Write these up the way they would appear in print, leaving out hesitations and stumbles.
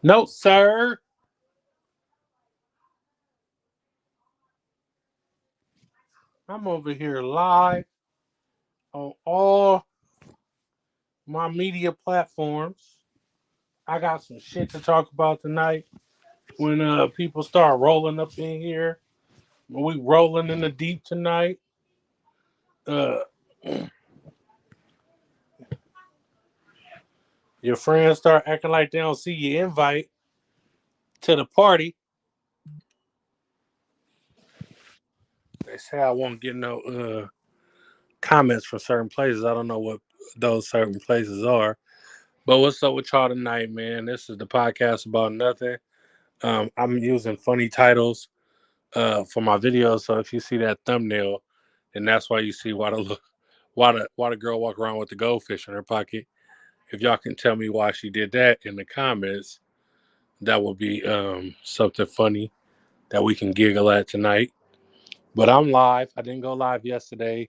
No, sir. I'm over here live on all my media platforms. I got some shit to talk about tonight. When people start rolling up in here, we rolling in the deep tonight. Uh, your friends start acting like they don't see your invite to the party. They say I won't get no comments from certain places. I don't know what those certain places are. But what's up with y'all tonight, man? This is the podcast about nothing. I'm using funny titles for my videos, so if you see that thumbnail, then that's why you see why the girl walk around with the goldfish in her pocket. If y'all can tell me why she did that in the comments, that would be something funny that we can giggle at tonight. But I'm live. I didn't go live yesterday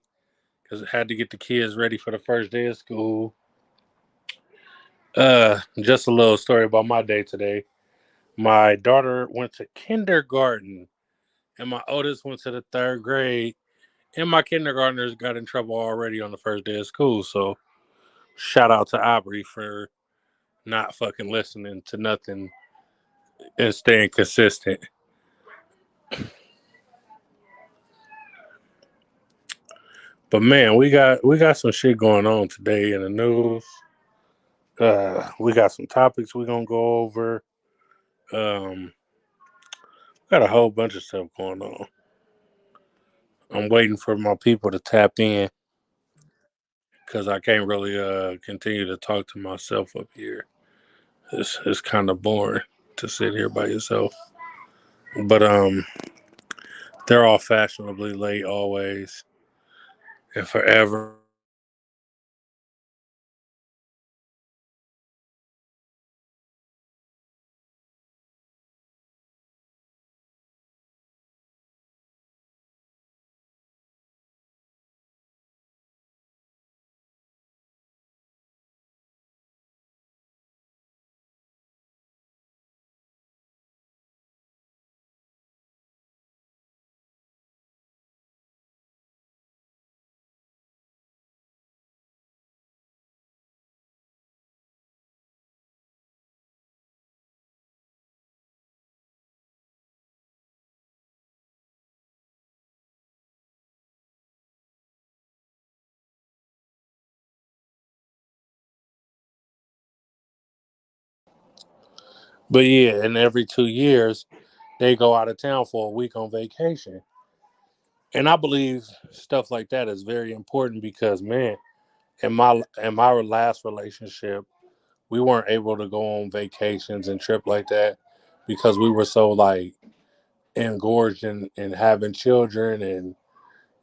because I had to get the kids ready for the first day of school. Just a little story about my day today. My daughter went to kindergarten, and my oldest went to the third grade. And my kindergartners got in trouble already on the first day of school. So shout out to Aubrey for not fucking listening to nothing and staying consistent. But man, we got some shit going on today in the news. We got some topics we're gonna go over. Um, got a whole bunch of stuff going on. I'm waiting for my people to tap in because I can't really continue to talk to myself up here. It's kind of boring to sit here by yourself. But they're all fashionably late always and forever. But yeah, and every 2 years they go out of town for a week on vacation. And I believe stuff like that is very important because man, in my last relationship, we weren't able to go on vacations and trip like that because we were so like engorged in having children and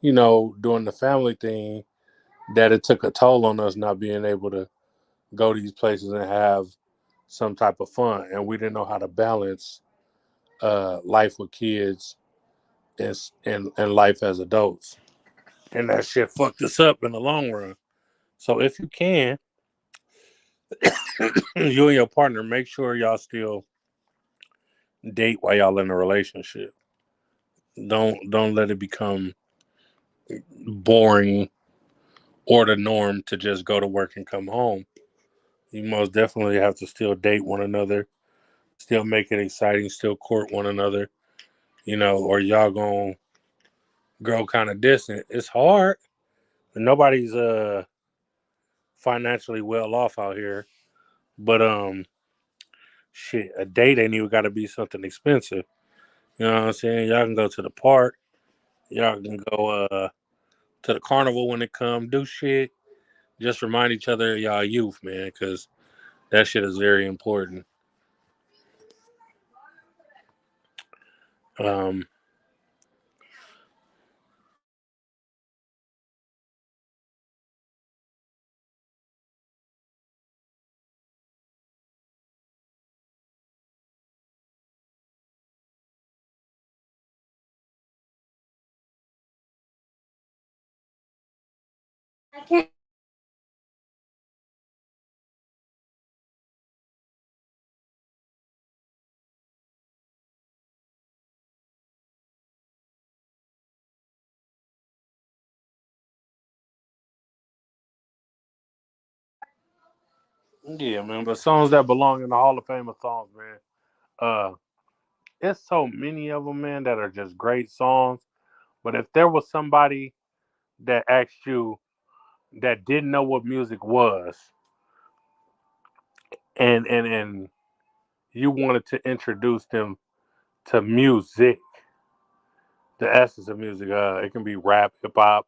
doing the family thing that it took a toll on us not being able to go to these places and have some type of fun. And we didn't know how to balance life with kids and life as adults. And that shit fucked us up in the long run. So if you can, you and your partner, make sure y'all still date while y'all in a relationship. Don't let it become boring or the norm to just go to work and come home. You most definitely have to still date one another, still make it exciting, still court one another, or y'all gonna grow kind of distant. It's hard. Nobody's financially well off out here, but shit, a date ain't even got to be something expensive. You know what I'm saying? Y'all can go to the park. Y'all can go to the carnival when it come. Do shit. Just remind each other of y'all youth, man, because that shit is very important. Um, Yeah, man. But songs that belong in the Hall of Fame of songs, man. Uh, it's so many of them, man, that are just great songs. But if there was somebody that asked you that didn't know what music was, and you wanted to introduce them to music, the essence of music, it can be rap, hip hop,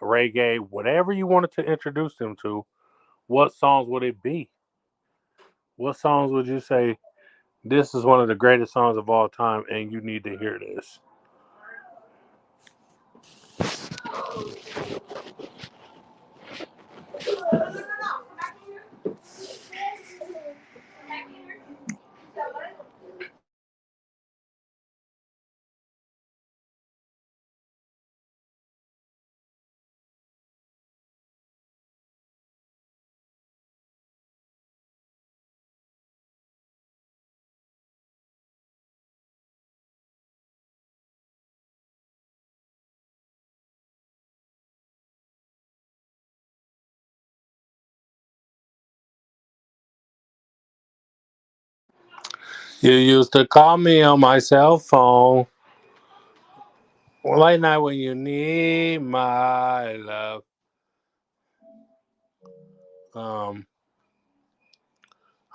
reggae, whatever you wanted to introduce them to, what songs would it be? What songs would you say this is one of the greatest songs of all time and you need to hear this? You used to call me on my cell phone late night when you need my love. Um,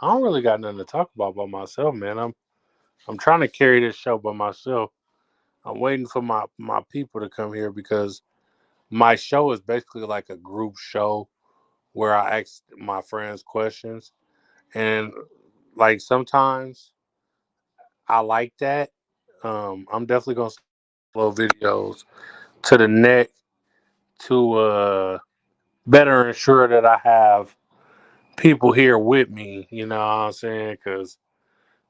I don't really got nothing to talk about by myself, man. I'm trying to carry this show by myself. I'm waiting for my people to come here because my show is basically like a group show where I ask my friends questions, and like sometimes I like that. I'm definitely gonna upload videos to the net to better ensure that I have people here with me. You know what I'm saying? Because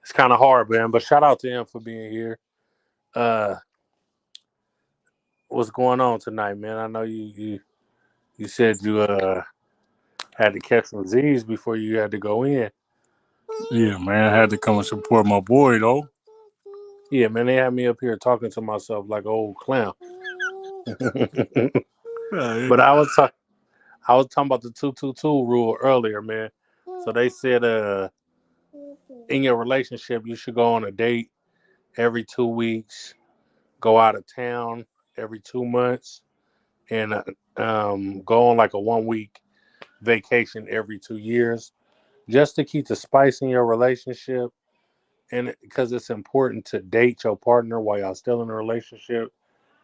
it's kind of hard, man. But shout out to him for being here. Uh, what's going on tonight, man? I know you said you had to catch some Z's before you had to go in. Yeah, man, I had to come and support my boy though. Yeah, man, they had me up here talking to myself like an old clown. Yeah, But I was talking about the 222 rule earlier, man. So they said in your relationship you should go on a date every 2 weeks, go out of town every 2 months, and go on like a 1 week vacation every 2 years, just to keep the spice in your relationship. And because it's important to date your partner while y'all still in a relationship,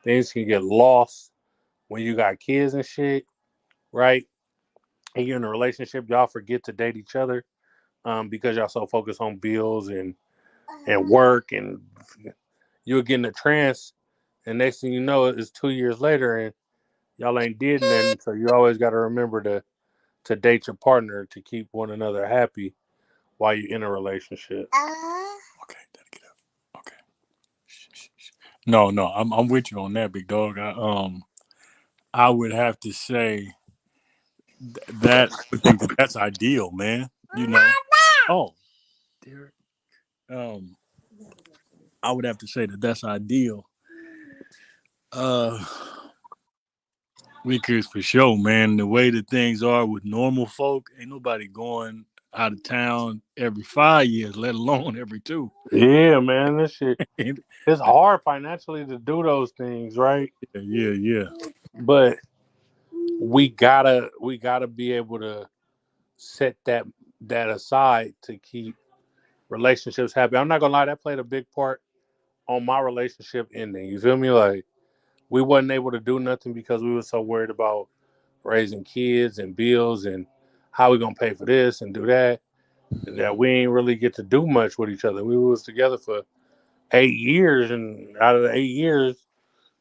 things can get lost when you got kids and shit, right? And you're in a relationship, y'all forget to date each other because y'all so focused on bills and work, and you'll get in a trance. And next thing you know, it's 2 years later, and y'all ain't did nothing. So you always got to remember to date your partner to keep one another happy while you're in a relationship. okay, gotta get up. Okay. No, no, I'm with you on that, big dog. I would have to say that I would think that that's ideal, man. You know. Oh, dear. Um, I would have to say that that's ideal. Uh, because for sure, man, the way that things are with normal folk, ain't nobody going out of town every 5 years, let alone every two. Yeah, man, this shit. yeah, It's hard financially to do those things, right? yeah, yeah. But we gotta be able to set that aside to keep relationships happy. I'm not gonna lie, that played a big part on my relationship ending. You feel me? Like we wasn't able to do nothing because we were so worried about raising kids and bills and how we gonna pay for this and do that, and that we ain't really get to do much with each other. We was together for 8 years, and out of the 8 years,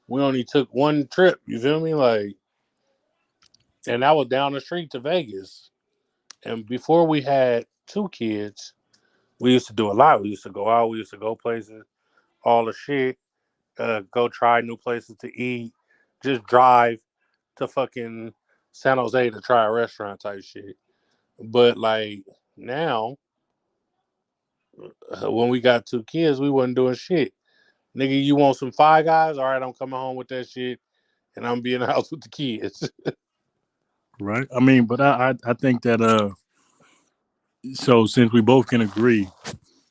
we only took one trip. You feel me? Like, and that was down the street to Vegas. And before we had two kids, we used to do a lot. We used to go out. We used to go places, all the shit. Go try new places to eat. Just drive to fucking San Jose to try a restaurant type shit. But like now, when we got two kids, we wasn't doing shit. Nigga, you want some Five Guys? All right, I'm coming home with that shit, and I'm be in the house with the kids. Right. I mean, but I think that So since we both can agree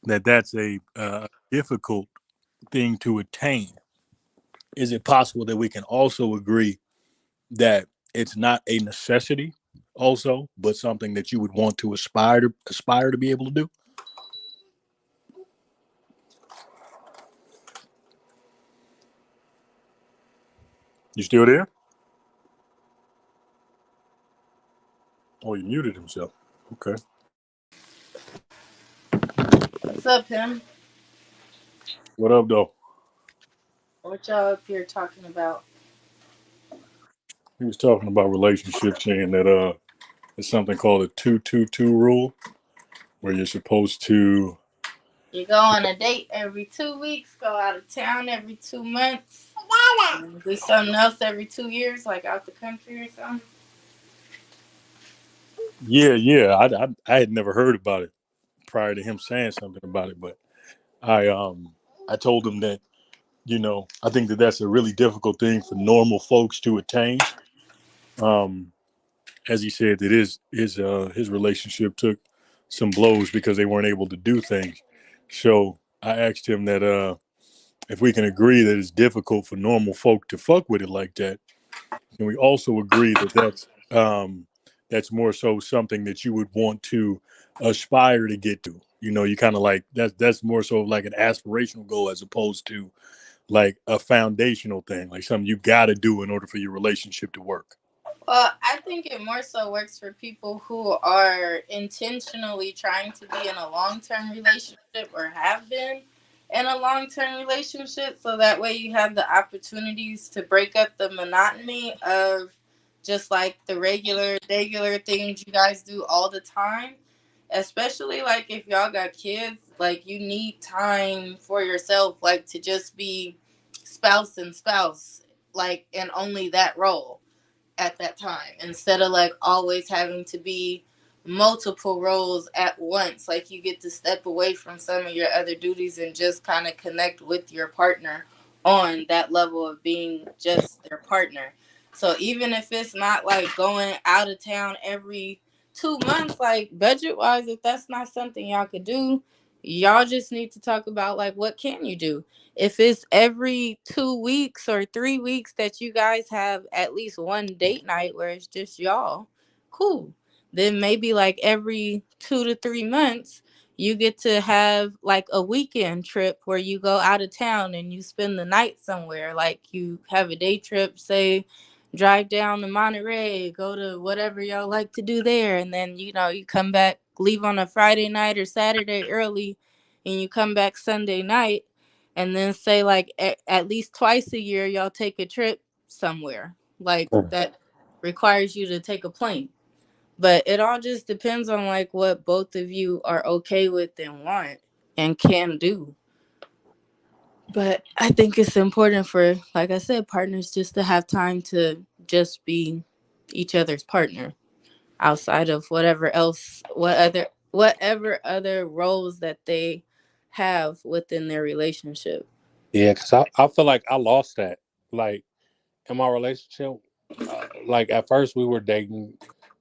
that that's a difficult thing to attain, is it possible that we can also agree that it's not a necessity also, but something that you would want to aspire to be able to do? You still there? Oh, he muted himself. Okay. What's up, him? What up, though? What y'all up here talking about? He was talking about relationships, saying that it's something called a 2-2-2 rule, where you're supposed to. You go on a date every 2 weeks, go out of town every 2 months, do something else every 2 years, like out the country or something. Yeah. I had never heard about it prior to him saying something about it, but I told him that I think that that's a really difficult thing for normal folks to attain. Um, as he said, that his relationship took some blows because they weren't able to do things. So I asked him that if we can agree that it's difficult for normal folk to fuck with it like that, can we also agree that that's more so something that you would want to aspire to get to? You kind of like that's more so like an aspirational goal as opposed to like a foundational thing, like something you got to do in order for your relationship to work. Well, I think it more so works for people who are intentionally trying to be in a long term relationship or have been in a long term relationship. So that way you have the opportunities to break up the monotony of just like the regular things you guys do all the time. Especially like if y'all got kids, like you need time for yourself, like to just be spouse and spouse, like in only that role at that time instead of like always having to be multiple roles at once. Like you get to step away from some of your other duties and just kind of connect with your partner on that level of being just their partner. So even if it's not like going out of town every 2 months, like budget wise, if that's not something y'all could do, y'all just need to talk about like what can you do. If it's every 2 weeks or 3 weeks that you guys have at least one date night where it's just y'all, cool. Then maybe like every 2 to 3 months, you get to have like a weekend trip where you go out of town and you spend the night somewhere. Like you have a day trip, say, drive down to Monterey, go to whatever y'all like to do there. And then, you come back, leave on a Friday night or Saturday early, and you come back Sunday night, and then say like at least twice a year y'all take a trip somewhere like that requires you to take a plane. But it all just depends on like what both of you are okay with and want and can do. But I think it's important for, like I said, partners just to have time to just be each other's partner outside of whatever other roles that they have within their relationship. Yeah, because I feel like I lost that. Like in my relationship, like at first we were dating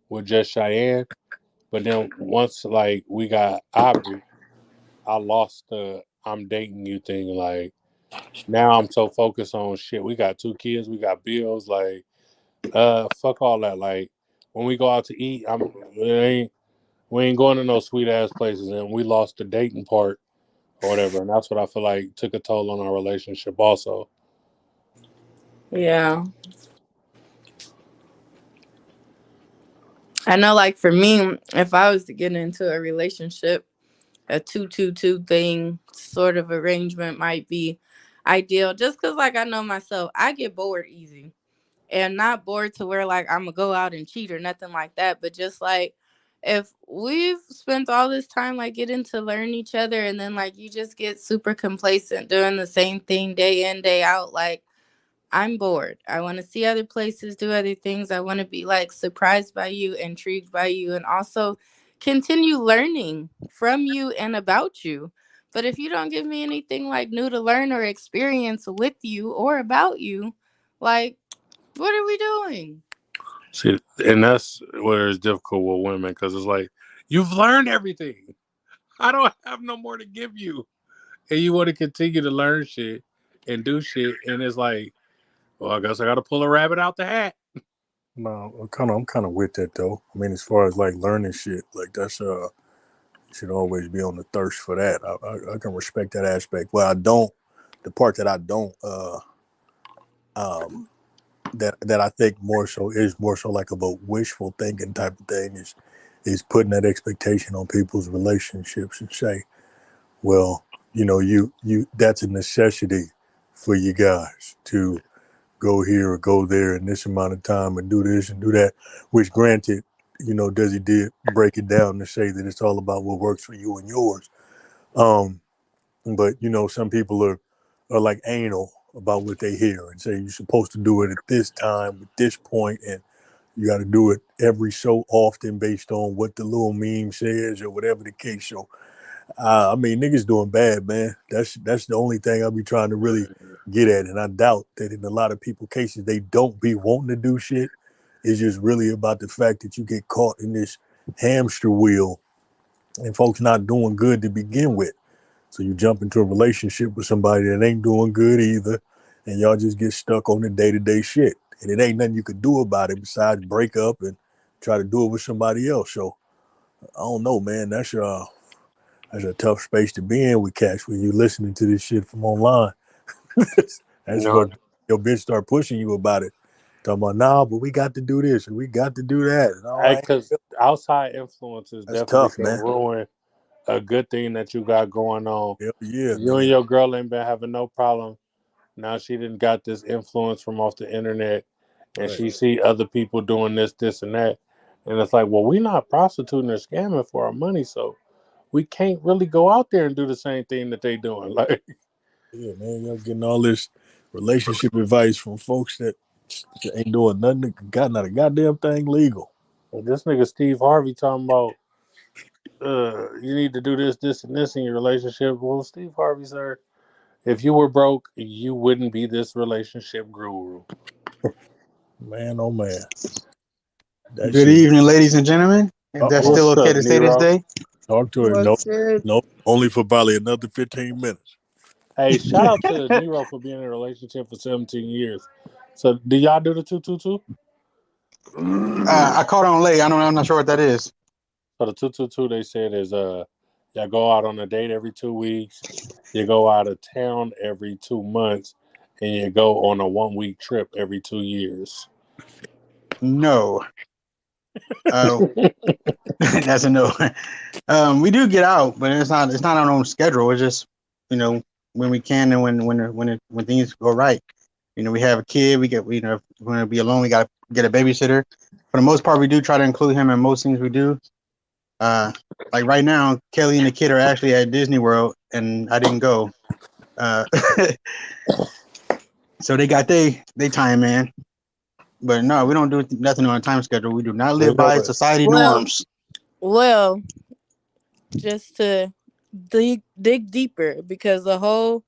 with just Cheyenne, but then once like we got Aubrey, I lost the I'm dating you thing. Like now I'm so focused on shit. We got 2 kids, we got bills. Like fuck all that. Like when we go out to eat, we ain't going to no sweet ass places, and we lost the dating part or whatever. And that's what I feel like took a toll on our relationship also. Yeah. I know, like for me, if I was to get into a relationship, a 2-2-2 thing sort of arrangement might be ideal. Just because, like, I know myself, I get bored easy, and not bored to where like I'm gonna go out and cheat or nothing like that. But just like if we've spent all this time like getting to learn each other, and then like you just get super complacent doing the same thing day in day out, like I'm bored. I want to see other places, do other things. I want to be like surprised by you, intrigued by you, and also continue learning from you and about you. But if you don't give me anything like new to learn or experience with you or about you, like, what are we doing? See, and that's where it's difficult with women because it's like You've learned everything. I don't have no more to give you. And you want to continue to learn shit and do shit. And it's like, well, I guess I got to pull a rabbit out the hat. No, I'm kind of with that though. I mean, as far as like learning shit, like that's you should always be on the thirst for that. I can respect that aspect. Well, I don't. The part that I don't, that I think more so like about wishful thinking type of thing is putting that expectation on people's relationships and say, well, you that's a necessity for you guys to go here or go there in this amount of time and do this and do that, which granted, Desi did break it down to say that it's all about what works for you and yours. But some people are like anal about what they hear and say you're supposed to do it at this time, at this point, and you got to do it every so often based on what the little meme says or whatever the case. So, I mean, niggas doing bad, man. That's the only thing I'll be trying to really get at, and I doubt that in a lot of people cases they don't be wanting to do shit. It's just really about the fact that you get caught in this hamster wheel, and folks not doing good to begin with. So you jump into a relationship with somebody that ain't doing good either, and y'all just get stuck on the day-to-day shit. And it ain't nothing you could do about it besides break up and try to do it with somebody else. So I don't know, man. That's a tough space to be in with cats when you listening to this shit from online. That's No, what your bitch start pushing you about it. Talking about, nah, but we got to do this and we got to do that. And all right, because outside influences that's definitely tough, can man. ruin a good thing that you got going on. Hell yeah, You man. and your girl ain't been having no problem. Now she didn't got this influence from off the internet, and Right. she see other people doing this, and that, and it's like, well, we not prostituting or scamming for our money, so we can't really go out there and do the same thing that they doing. Like, Yeah, man, y'all getting all this relationship advice from folks that ain't doing nothing, got not a goddamn thing legal. this nigga Steve Harvey talking about, you need to do this, and this in your relationship. Well, Steve Harvey, sir, if you were broke, you wouldn't be this relationship guru. Man, oh man. That Good shit. evening, ladies and gentlemen. If that's Uh-oh. still What's okay up, to say this Nero? day. Talk to him. No, What's it? no, only for probably another 15 minutes. Hey, shout out to Nero for being in a relationship for 17 years. So, do y'all do the 222? I caught on late. I'm not sure what that is. So the 222 they said is y'all go out on a date every 2 weeks, you go out of town every 2 months, and you go on a 1 week trip every 2 years. No. That's a no. We do get out, but it's not on our own schedule. It's just, when we can and when things go right. We have a kid, we if we're gonna be alone, we gotta get a babysitter. For the most part, we do try to include him in most things we do. Like right now, Kelly and the kid are actually at Disney World, and I didn't go. So they got they time, man. But no, we don't do nothing on a time schedule. We do not live by society norms. Well, just to dig deeper, because the whole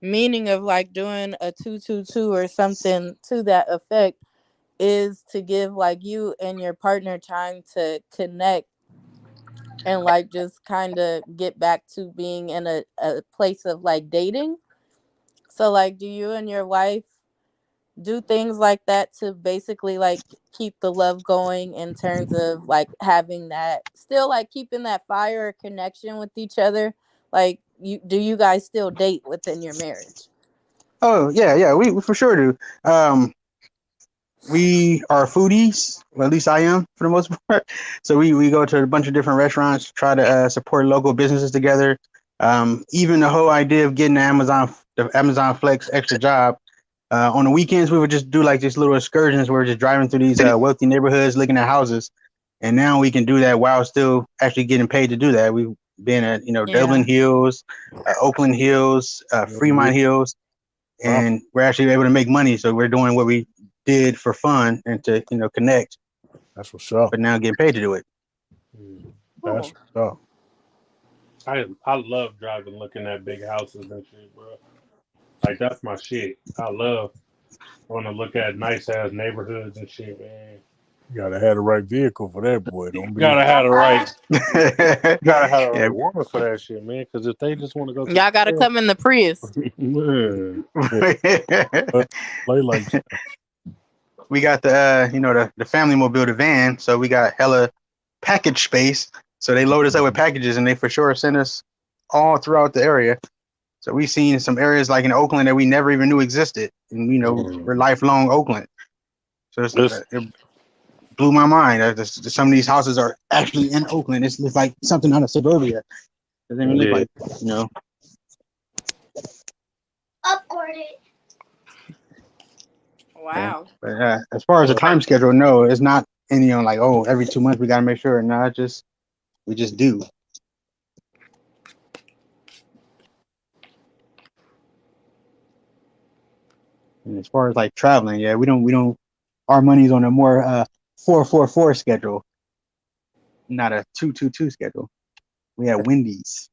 meaning of like doing a 222 or something to that effect is to give like you and your partner time to connect and like just kind of get back to being in a place of like dating. So like, do you and your wife do things like that to basically like keep the love going in terms of like having that still like keeping that fire or connection with each other? Like, you guys still date within your marriage? Oh yeah, we for sure do. We are foodies. Well, at least I am for the most part. So we go to a bunch of different restaurants, try to support local businesses together. Even the whole idea of getting the Amazon Flex extra job. On the weekends, we would just do like these little excursions where we're just driving through these wealthy neighborhoods, looking at houses. And now we can do that while still actually getting paid to do that. We've been at, Dublin Hills, Oakland Hills, Fremont Hills, and we're actually able to make money. So we're doing what we did for fun and to, connect. That's what's up. But now getting paid to do it. That's what's up. I love driving, looking at big houses and shit, bro. Like, that's my shit. I want to look at nice ass neighborhoods and shit, man. You gotta have the right vehicle for that, boy. Don't be. Gotta have the right, gotta have the Yeah. right woman for that shit, man. Because if they just want to go to Y'all gotta the come in the Prius. man, Play like that. We got the the family mobile, the van, so we got hella package space. So they load us up with packages, and they for sure send us all throughout the area. So we've seen some areas like in Oakland that we never even knew existed, and we're lifelong Oakland. So it blew my mind. Some of these houses are actually in Oakland. It's like something out of suburbia. It doesn't even look like Upgraded. Wow. But as far as the time schedule, no, it's not any like every 2 months we gotta make sure. No, we just do. And as far as like traveling, yeah, we don't. Our money's on a more 4-4-4 schedule, not a 2-2-2 schedule. We have Wendy's.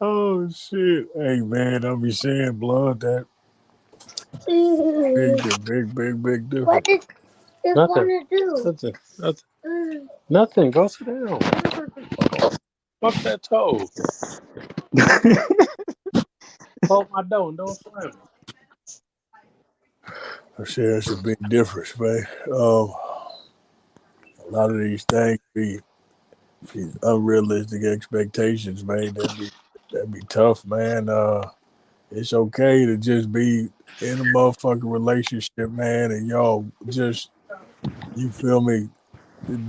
Oh shit! Hey man, I'll be saying, blood, that big difference. What did this want to do? Nothing. Go sit down. Fuck that toe. Hold my door and don't slam it. I say that's a big difference, man. A lot of these things be these unrealistic expectations, man. That'd be tough, man. It's okay to just be in a motherfucking relationship, man, and y'all just, you feel me,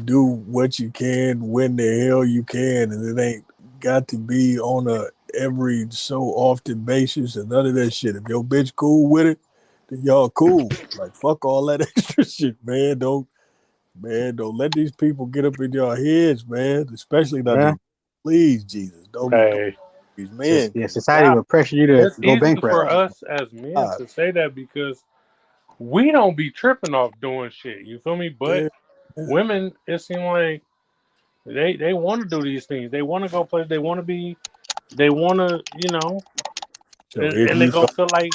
do what you can when the hell you can, and it ain't got to be on a every so often basis and none of that shit. If your bitch cool with it, then y'all cool. Like, fuck all that extra shit, man. Don't let these people get up in your heads, man. Especially not these. Please, Jesus, don't these men. Yeah, society will pressure you to It's go easy bankrupt. for us as men to say that because we don't be tripping off doing shit. You feel me? But women, it seems like they want to do these things. They want to go places. They want to be. They want to, So and they gonna feel like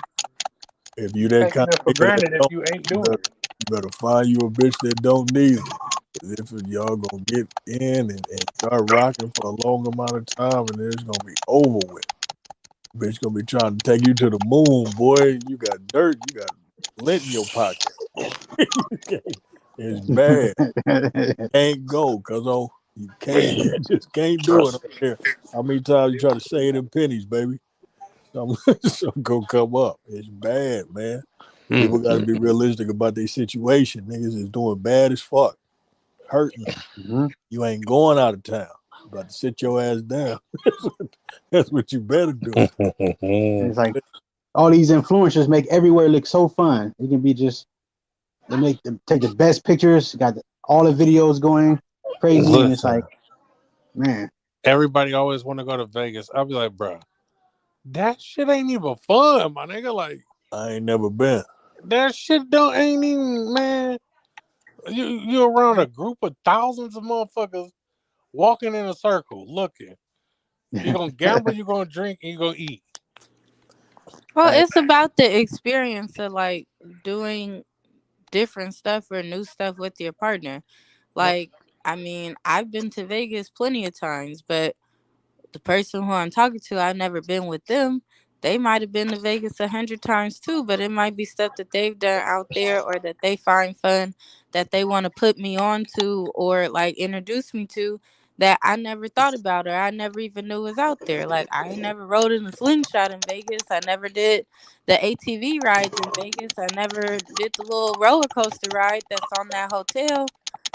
if you that taking kind it for of granted if you ain't doing it. You better find you a bitch that don't need it. If y'all gonna get in and start rocking for a long amount of time, and it's gonna be over with. Bitch gonna be trying to take you to the moon, boy. You got dirt, you got lint in your pocket. It's bad. Can't go, cuz you can't. You just can't do it. I don't care how many times you try to save them pennies, baby. Something gonna come up. It's bad, man. People got to be realistic about their situation. Niggas is doing bad as fuck, hurting. You ain't going out of town. You about to sit your ass down. That's what you better do. It's like all these influencers make everywhere look so fun. It can be just they take the best pictures, got all the videos going crazy, and it's like, man. Everybody always want to go to Vegas. I'll be like, bro, that shit ain't even fun, my nigga. Like, I ain't never been. That shit ain't even, man. You around a group of thousands of motherfuckers walking in a circle looking. You're gonna gamble, you're gonna drink, and you're gonna eat. Well, it's about the experience of like doing different stuff or new stuff with your partner. Like, I mean, I've been to Vegas plenty of times, but the person who I'm talking to, I've never been with them. They might have been to Vegas 100 times too, but it might be stuff that they've done out there or that they find fun that they want to put me on to or like introduce me to that I never thought about or I never even knew was out there. Like, I ain't never rode in a slingshot in Vegas. I never did the ATV rides in Vegas. I never did the little roller coaster ride that's on that hotel.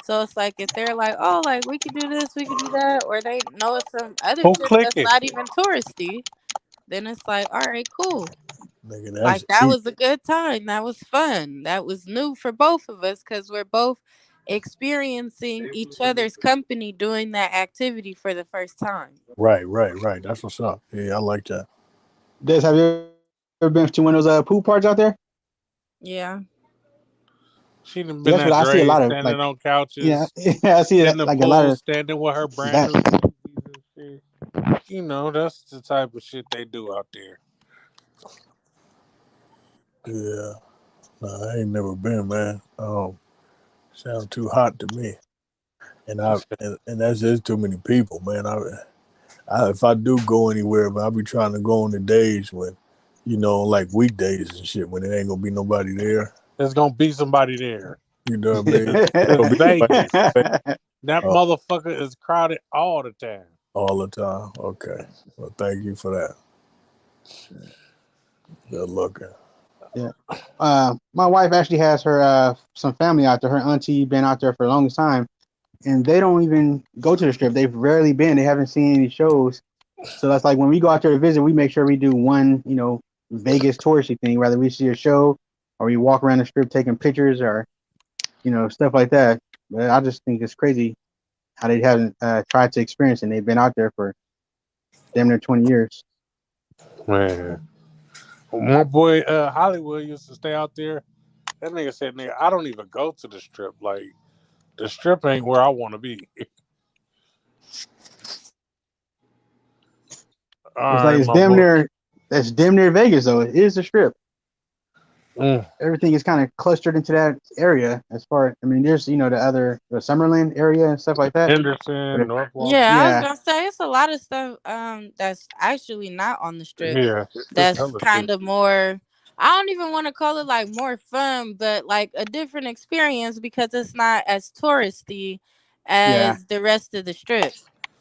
So it's like if they're like, oh, like we could do this, we could do that, or they know it's some other shit that's not even touristy, then it's like, all right, cool. Nigga, like that was a good time. That was fun. That was new for both of us because we're both experiencing each other's company doing that activity for the first time. Right. That's what's up. Yeah, I like that. Des, have you ever been to one of those pool parties out there? Yeah. She done been That's what I see a lot of, standing on couches. Yeah, I see in the like pool, a lot of standing with her brand new Yeezys and shit. That's the type of shit they do out there. Yeah. Nah, I ain't never been, man. Sounds too hot to me. And that's just too many people, man. If I do go anywhere, but I'll be trying to go on the days when, like weekdays and shit, when it ain't gonna be nobody there. There's gonna be somebody there. You know what I mean? It's Vegas. Like, That motherfucker is crowded all the time. all the time. Okay. Well, thank you for that. Good looking. Yeah. My wife actually has her some family out there. Her auntie been out there for the longest time, and they don't even go to the strip. They've rarely been. They haven't seen any shows. So that's like when we go out there to visit, we make sure we do one, Vegas touristy thing, whether we see a show or we walk around the strip taking pictures or, stuff like that. But I just think it's crazy how they haven't tried to experience it. And they've been out there for damn near 20 years. Man. My boy Hollywood used to stay out there. That nigga said, nigga, I don't even go to the strip. Like, the strip ain't where I want to be. It's like it's damn near Vegas though. It is the strip. Everything is kind of clustered into that area. There's the Summerlin area and stuff like that. Henderson, Norfolk. Yeah, I was gonna say it's a lot of stuff that's actually not on the strip. Yeah, that's kind of more. I don't even want to call it like more fun, but like a different experience because it's not as touristy as the rest of the strip.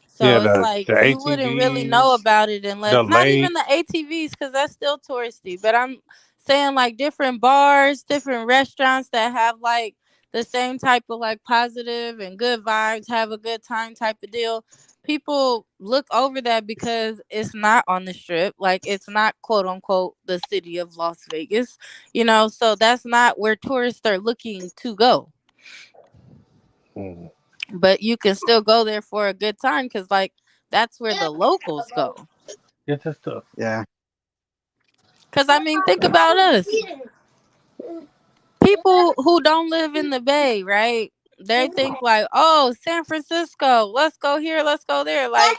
So it's like you wouldn't really know about it unless not even the ATVs because that's still touristy. But I'm saying like different bars, different restaurants that have like the same type of like positive and good vibes, have a good time type of deal. People look over that because it's not on the strip. Like it's not quote unquote the city of Las Vegas, so that's not where tourists are looking to go. But you can still go there for a good time because like that's where the locals go. It's just stuff. Yeah. Because think about us. People who don't live in the Bay, right? They think like, oh, San Francisco, let's go here, let's go there. Like,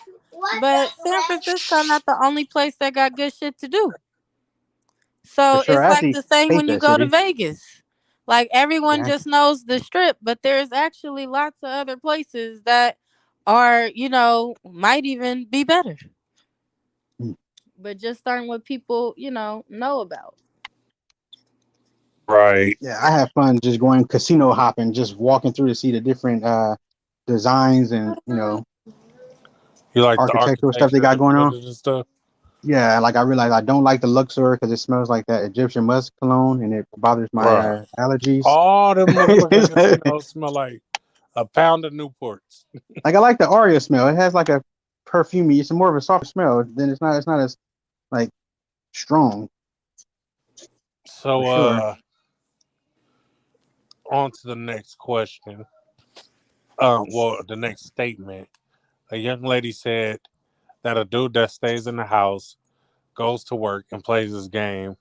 but San Francisco not the only place that got good shit to do. So it's like the same when you go to Vegas. Like everyone just knows the strip, but there's actually lots of other places that are, might even be better. But just aren't what people, know about. Right. Yeah, I have fun just going casino hopping, just walking through to see the different designs and you like architectural stuff they got going on. And stuff. Yeah, like I realize I don't like the Luxor because it smells like that Egyptian musk cologne and it bothers my allergies. All them motherfuckers casinos smell like a pound of Newports. Like I like the Aria smell. It has like a perfume. It's more of a soft smell. Then it's not as like strong. So on to the next question. The next statement. A young lady said that a dude that stays in the house, goes to work, and plays his game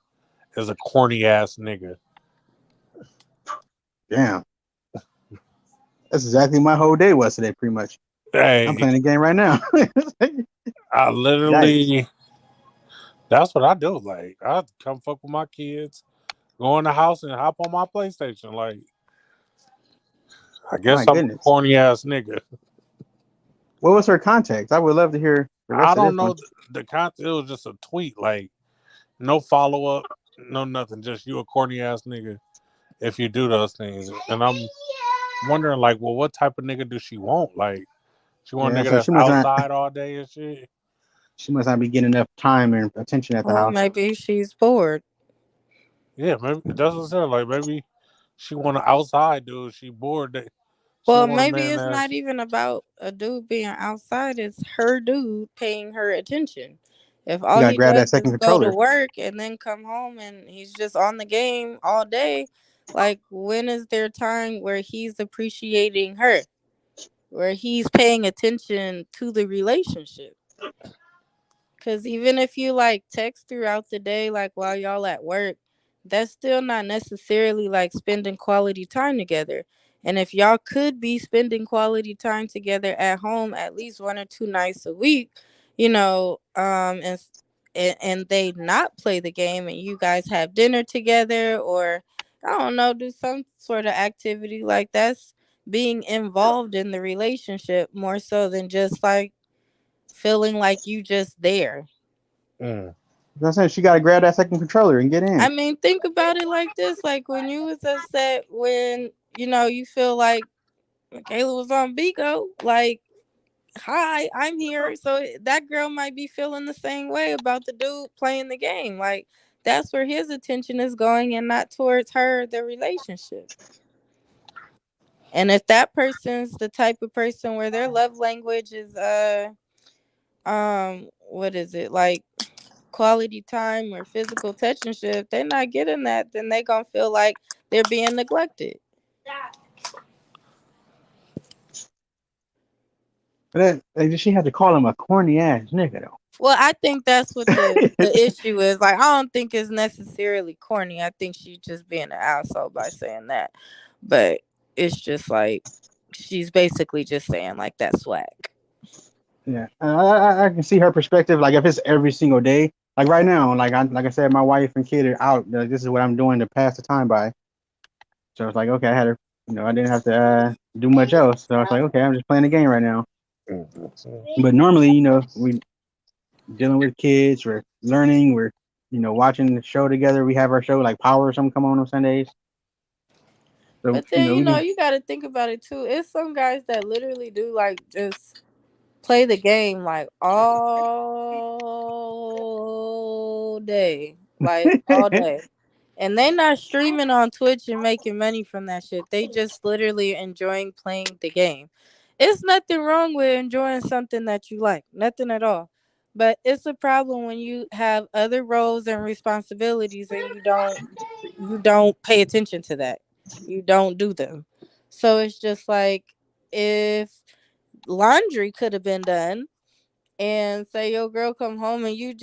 is a corny ass nigga. Damn. That's exactly my whole day was today, pretty much. Hey, I'm playing the game right now. I literally, that's what I do. Like, I come fuck with my kids, go in the house and hop on my PlayStation. Like, I guess I'm a corny ass nigga. What was her context? I would love to hear. I don't know the context. It was just a tweet. Like, no follow up, no nothing. Just you a corny ass nigga if you do those things. And I'm wondering, like, well, what type of nigga do she want? Like, she want a nigga that's outside all day and shit. She must not be getting enough time and attention at the house. Maybe she's bored. Yeah, maybe that's what I'm saying. Like, maybe she want an outside dude. She bored. Well, maybe it's not even about a dude being outside. It's her dude paying her attention. If all he does is go to work and then come home and he's just on the game all day, like when is there time where he's appreciating her? Where he's paying attention to the relationship? Because even if you like text throughout the day, like while y'all at work, that's still not necessarily like spending quality time together. And if y'all could be spending quality time together at home at least 1 or 2 nights a week, and they not play the game and you guys have dinner together or I don't know, do some sort of activity like that's being involved in the relationship more so than just like feeling like you just there. Mm. I'm saying she got to grab that second controller and get in. I mean, think about it like this: like when you was upset when you feel like Michaela was on Bigo, like, hi, I'm here. So that girl might be feeling the same way about the dude playing the game. Like that's where his attention is going and not towards her, the relationship. And if that person's the type of person where their love language is what is it, like quality time or physical touch and shit, if they're not getting that, then they gonna feel like they're being neglected. But she had to call him a corny ass nigga though. Well, I think that's what the issue is. Like, I don't think it's necessarily corny. I think she's just being an asshole by saying that. But it's just like she's basically just saying like that's whack. Yeah, I can see her perspective. Like if it's every single day, like right now, like I said, my wife and kid are out. Like, this is what I'm doing to pass the time by. So it's like, okay, I had her. I didn't have to do much else. So I was like, okay, I'm just playing the game right now. But normally, we dealing with kids, we're learning, we're watching the show together. We have our show like Power or something come on Sundays. So but then you got to think about it too. It's some guys that literally do like just play the game like all day, like all day. And they not streaming on Twitch and making money from that shit. They just literally enjoying playing the game. It's nothing wrong with enjoying something that you like. Nothing at all. But it's a problem when you have other roles and responsibilities and you don't pay attention to that. You don't do them. So it's just like if laundry could have been done and say your girl come home and you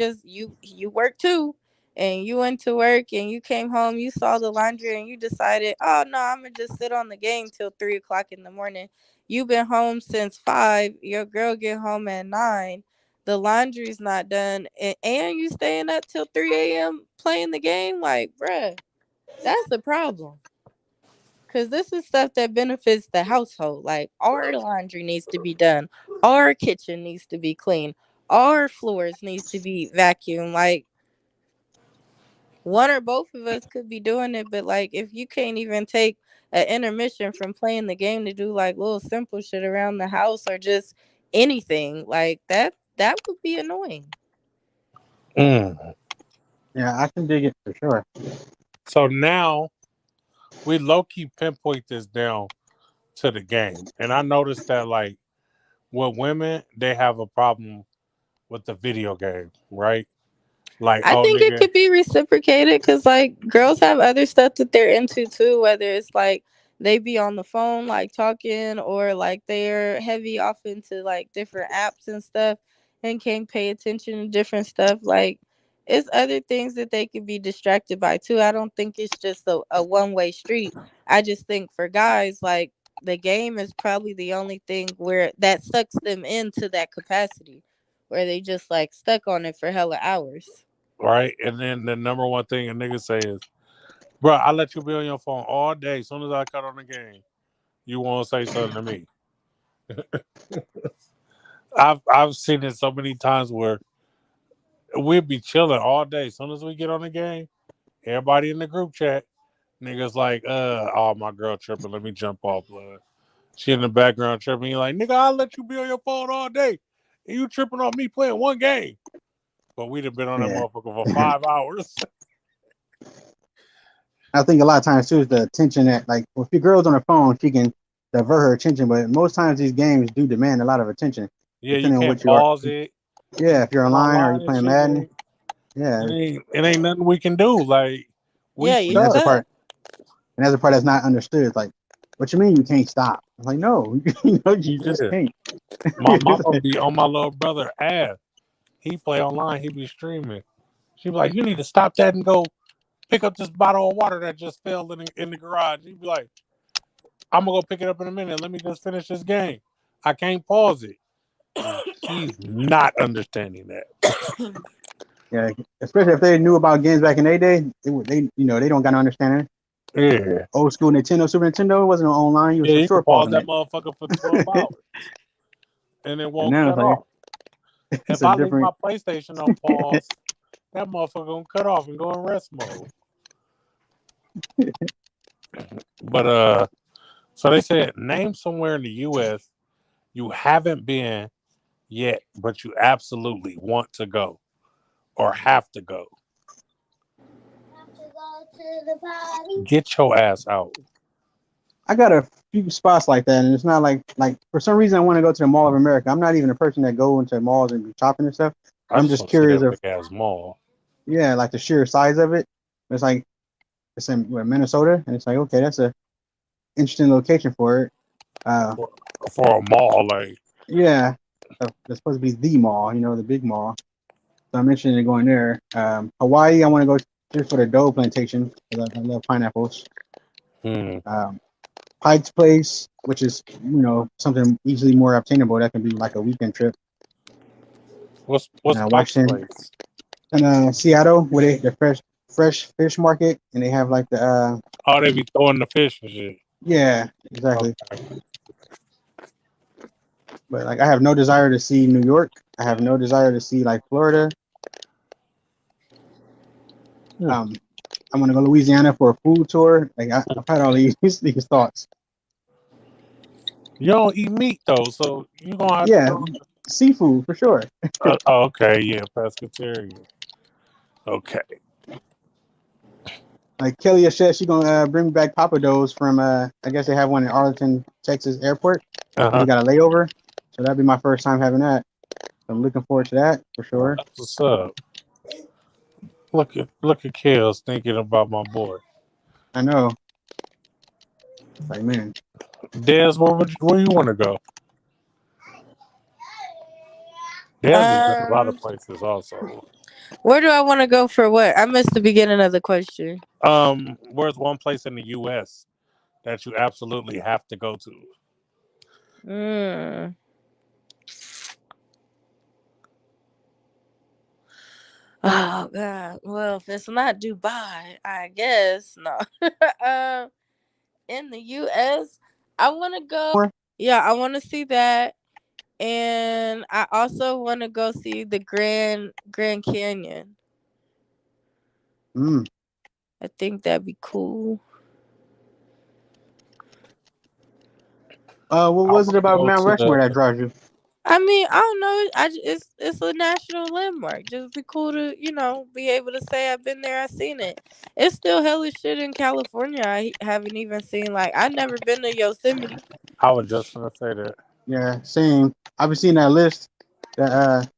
work too, and you went to work and you came home, you saw the laundry and you decided, oh no, I'm gonna just sit on the game till 3 o'clock in the morning. You've been home since 5, your girl get home at 9, the laundry's not done, and you staying up till 3 a.m. playing the game. Like, bruh, that's the problem. Because this is stuff that benefits the household. Like, our laundry needs to be done. Our kitchen needs to be clean. Our floors needs to be vacuumed. Like, one or both of us could be doing it. But, like, if you can't even take an intermission from playing the game to do, like, little simple shit around the house or just anything, like, that would be annoying. Mm. Yeah, I can dig it for sure. So now we low-key pinpoint this down to the game. And I noticed that, like, with women, they have a problem with the video game, right? Like, I think it nigga, could be reciprocated because, like, girls have other stuff that they're into too, whether it's like they be on the phone, like talking, or like they're heavy off into like different apps and stuff and can't pay attention to different stuff. Like, it's other things that they could be distracted by too. I don't think it's just a one-way street. I just think for guys, like, the game is probably the only thing where that sucks them into that capacity where they just like stuck on it for hella hours. right? And then the number one thing a nigga say is, bro, I let you be on your phone all day. As soon as I cut on the game, you won't say something to me. I've seen it so many times where we'll be chilling all day. As soon as we get on the game, everybody in the group chat, niggas like, oh, my girl tripping. Let me jump off, blood. She in the background tripping. You like, nigga, I'll let you be on your phone all day. And you tripping on me playing one game. But we'd have been on that motherfucker for 5 hours. I think a lot of times too is the attention that, like, if your girl's on her phone, she can divert her attention, but most times these games do demand a lot of attention. Yeah, you can't pause it. Yeah, if you're online or you're playing Madden. Yeah. It ain't nothing we can do. Like, that's the part. And that's the part that's not understood. It's like, what you mean you can't stop? I'm like, no, you just can't. My mama be on my little brother ass. He play online, he be streaming. She be like, you need to stop that and go pick up this bottle of water that just fell in the garage. He'd be like, I'm gonna go pick it up in a minute. Let me just finish this game. I can't pause it. He's not understanding that. Yeah, especially if they knew about games back in their day, they don't got no understanding. Yeah. Old school Nintendo, Super Nintendo, it wasn't online. You was Yeah, for you sure can pause pausing that it. motherfucker for 12 hours and it And won't now cut it's like off. it's If a I leave my different. PlayStation on pause, that motherfucker gonna cut off and go in rest mode. But so they said name somewhere in the US you haven't been yet, but you absolutely want to go or have to go. Have to go to the party. Get your ass out. I got a few spots like that, and it's not like for some reason I want to go to the Mall of America. I'm not even a person that go into malls and be shopping and stuff. I I'm just just want to see curious that of big ass mall. yeah, like the sheer size of it. It's like it's in Minnesota, and it's like okay, that's a interesting location for it. Uh, For, for a mall, like yeah, that's supposed to be the mall, the big mall. So I'm interested in going there. Hawaii, I want to go just for the Dole plantation because I love pineapples. hmm. Pike's Place, which is something easily more obtainable. That can be like a weekend trip. What's Pike's Washington Place? and Seattle, where they the fresh fish market, and they have like the Oh, they be throwing the fish and shit. yeah, exactly. Okay. But like, I have no desire to see New York. I have no desire to see like Florida. Hmm. I'm gonna go to Louisiana for a food tour. Like I've had all these these thoughts. You don't eat meat though, so you gonna have to Yeah, go. seafood for sure. Okay, yeah, pescatarian. Okay. Like Kelly has said, she's gonna bring back Papados from I guess they have one in Arlington, Texas airport. Uh-huh. We got a layover, so that'd be my first time having that. I'm looking forward to that for Oh, sure. that's what's up. Look at Kels thinking about my boy. I know, like man, Des, where you want to go? Des has been a lot of places also. Where do I want to go for what? I missed the beginning of the question. Where's one place in the US that you absolutely have to go to? Mm. Oh God. Well, if it's not Dubai, I guess no. um, in the U.S., I want to go. Yeah, I want to see that, and I also want to go see the Grand Canyon. mm. I think that'd be cool. What I was it want to about go Mount to Rushmore that the. draws you? I mean, I don't know. It's a national landmark. Just be cool to be able to say I've been there. I've seen it. It's still hella shit in California. I haven't even seen. Like I never been to Yosemite. I was just gonna say that. Yeah, same. I've been seeing that list that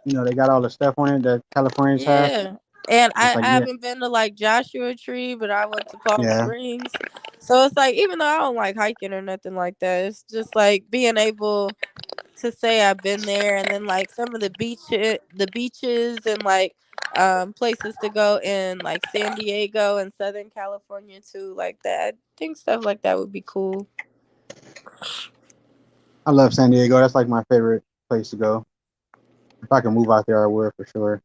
they got all the stuff on it that Californians have. Yeah. And It's I like haven't been to like Joshua Tree, but I went to Palm yeah, Springs. So it's like even though I don't like hiking or nothing like that, it's just like being able to say I've been there, and then like some of the beaches and like places to go in like San Diego and Southern California too, like that. I think stuff like that would be cool. I love San Diego. That's like my favorite place to go. If I could move out there, I would for sure.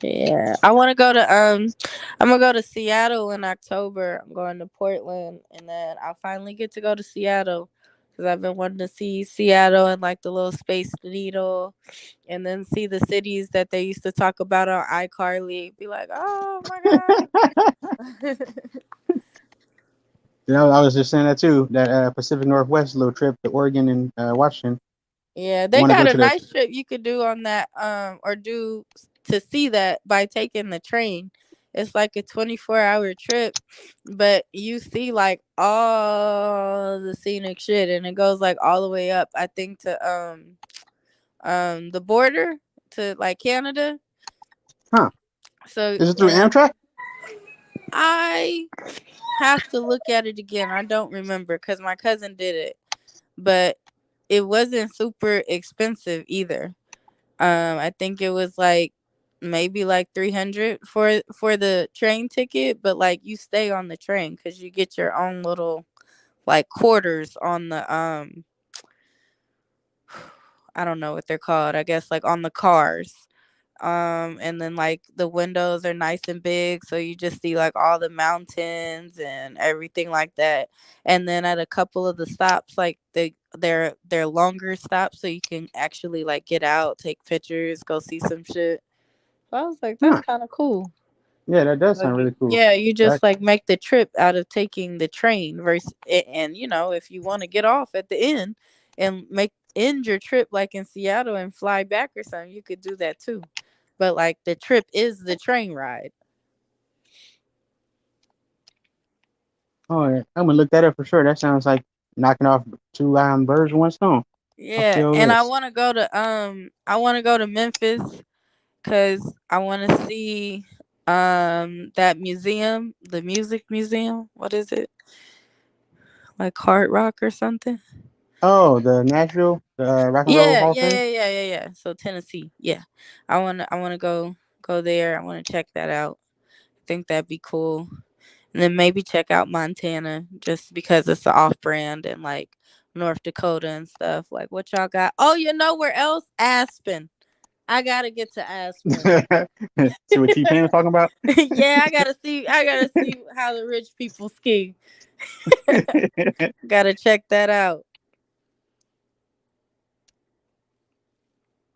Yeah, I want to go to I'm gonna go to Seattle in October. I'm going to Portland, and then I'll finally get to go to Seattle because I've been wanting to see Seattle and like the little Space Needle, and then see the cities that they used to talk about on iCarly. Be like, oh my god. I was just saying that too. That Pacific Northwest little trip to Oregon and Washington. Yeah, I they want to got go a to the nice trip you could do on that or do to see that by taking the train. It's like a 24-hour trip, but you see like all the scenic shit, and it goes like all the way up I think to the border to like Canada. huh? So Is it through Amtrak? I have to look at it again. I don't remember cuz my cousin did it, but it wasn't super expensive either. I think it was like maybe like 300 for the train ticket, but like you stay on the train because you get your own little like quarters on the I don't know what they're called. I guess like on the cars. And then like the windows are nice and big, so you just see like all the mountains and everything like that. And then at a couple of the stops, like they're longer stops, so you can actually like get out, take pictures, go see some shit. So I was like, that's Huh. kind of cool. Yeah, that does Like, sound really cool. yeah, you That just like make the trip out of taking the train versus and you know, if you want to get off at the end and end your trip like in Seattle and fly back or something, you could do that too. But like the trip is the train ride. oh yeah, I'm gonna look that up for sure. That sounds like knocking off two birds with one stone. Off the Yeah, old and I list. want to go to Memphis cuz I want to see that museum, the music museum. What is it? Like Hard Rock or something? Oh, the Nashville, the Rock and Roll Yeah, Hall of yeah, Fame. yeah, yeah, yeah, yeah. So Tennessee. Yeah. I want to go there. I want to check that out. I think that'd be cool. And then maybe check out Montana just because it's an off brand and like North Dakota and stuff. Like what y'all got? Oh, you know where else? Aspen. I gotta get to Aspen. See what T-Pain was talking about. Yeah, I gotta see how the rich people ski. Gotta check that out.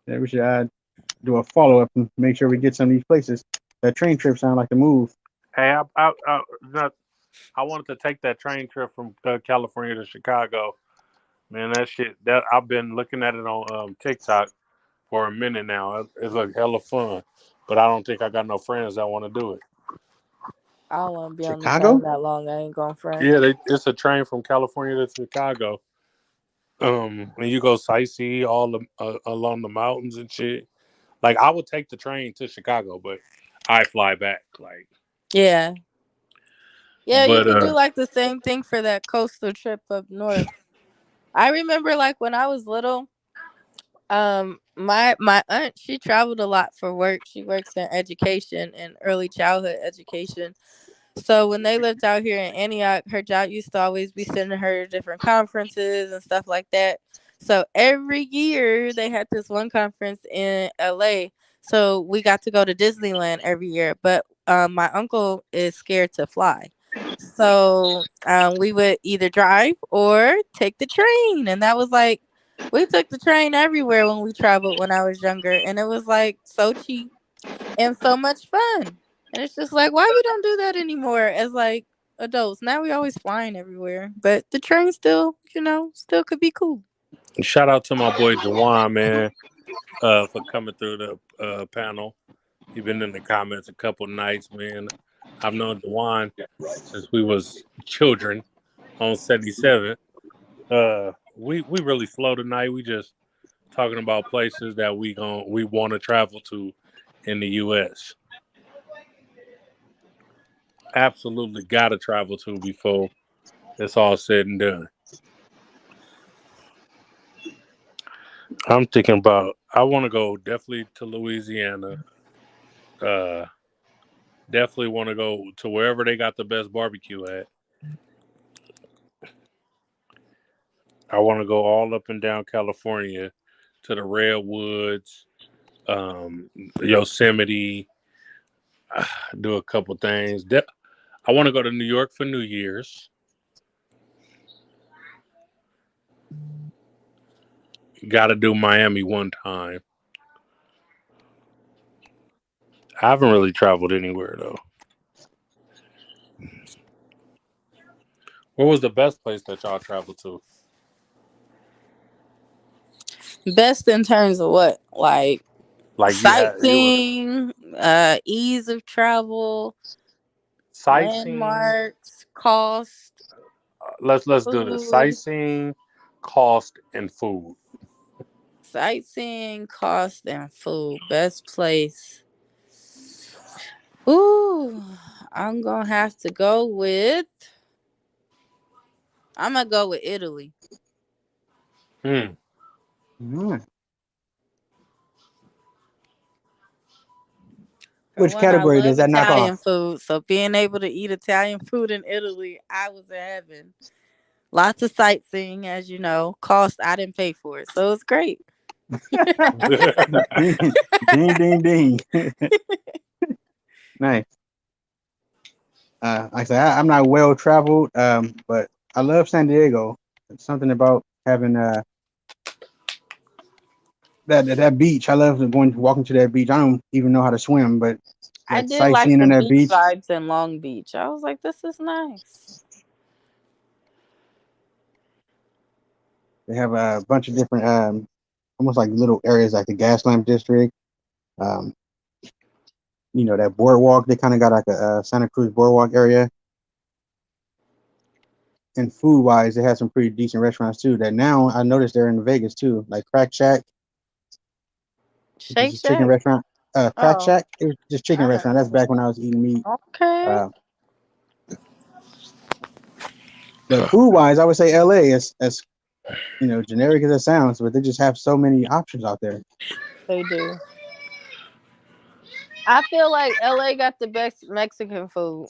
Yeah, we should do a follow up and make sure we get some of these places. That train trip sound like the move. Hey, I wanted to take that train trip from California to Chicago. Man, that shit. That I've been looking at it on TikTok for a minute now. It's like hella fun, but I don't think I got no friends that want to do it. I don't want to be on the train Chicago? that long. I ain't going friend. Yeah, it's a train from California to Chicago. And you go sightsee all along the mountains and shit. Like I would take the train to Chicago, but I fly back. Like, Yeah. Yeah, you but could do like the same thing for that coastal trip up north. I remember like when I was little, my aunt, she traveled a lot for work. She works in education and early childhood education. So when they lived out here in Antioch, her job used to always be sending her to different conferences and stuff like that. So every year they had this one conference in LA. So we got to go to Disneyland every year. But my uncle is scared to fly. So we would either drive or take the train. And that was like, we took the train everywhere when we traveled when I was younger. And it was like so cheap and so much fun. And it's just like, why we don't do that anymore as like adults? Now we always flying everywhere, but the train still, still could be cool. shout out to my boy Jawan, man, for coming through the panel. He been in the comments a couple nights, man. I've known Jawan since we was children on 77. We really slow tonight. We just talking about places that we want to travel to in the U.S. Absolutely got to travel to before it's all said and done. I'm thinking about. I want to go definitely to Louisiana. Definitely want to go to wherever they got the best barbecue at. I want to go all up and down California to the Redwoods, Yosemite. Do a couple things. I want to go to New York for New Year's. Got to do Miami one time. I haven't really traveled anywhere though. What was the best place that y'all traveled to? Best in terms of what? Like You were sightseeing, ease of travel, sightseeing. landmarks, cost, Let's do this. food. Sightseeing, cost, and food. Sightseeing, cost, and food. Best place. Ooh, I'm gonna have to go with. I'm gonna go with Italy. Hmm. Mm. For Which one, I category does love that knock Italian off? food, so being able to eat Italian food in Italy, I was in heaven. Lots of sightseeing, as you know. Cost, I didn't pay for it, so it's great. Ding, ding, ding. Nice. Like I said, I'm not well traveled, but I love San Diego. It's something about having that beach. I love walking to that beach. I don't even know how to swim, but I like did like sightseeing the on that beach beach. vibes in Long Beach. I was like, this is nice. They have a bunch of different, almost like little areas like the Gaslamp District. Um, that boardwalk. They kind of got like a Santa Cruz boardwalk area. And food wise, they have some pretty decent restaurants too. That now I noticed they're in Vegas too, like Crack Shack, which is Shake a chicken Shack. restaurant. Crack Oh, Shack, it was just chicken I heard. restaurant. That's back when I was eating meat. Okay. But food wise, I would say LA is as generic as it sounds, but they just have so many options out there. They do. I feel like LA got the best Mexican food.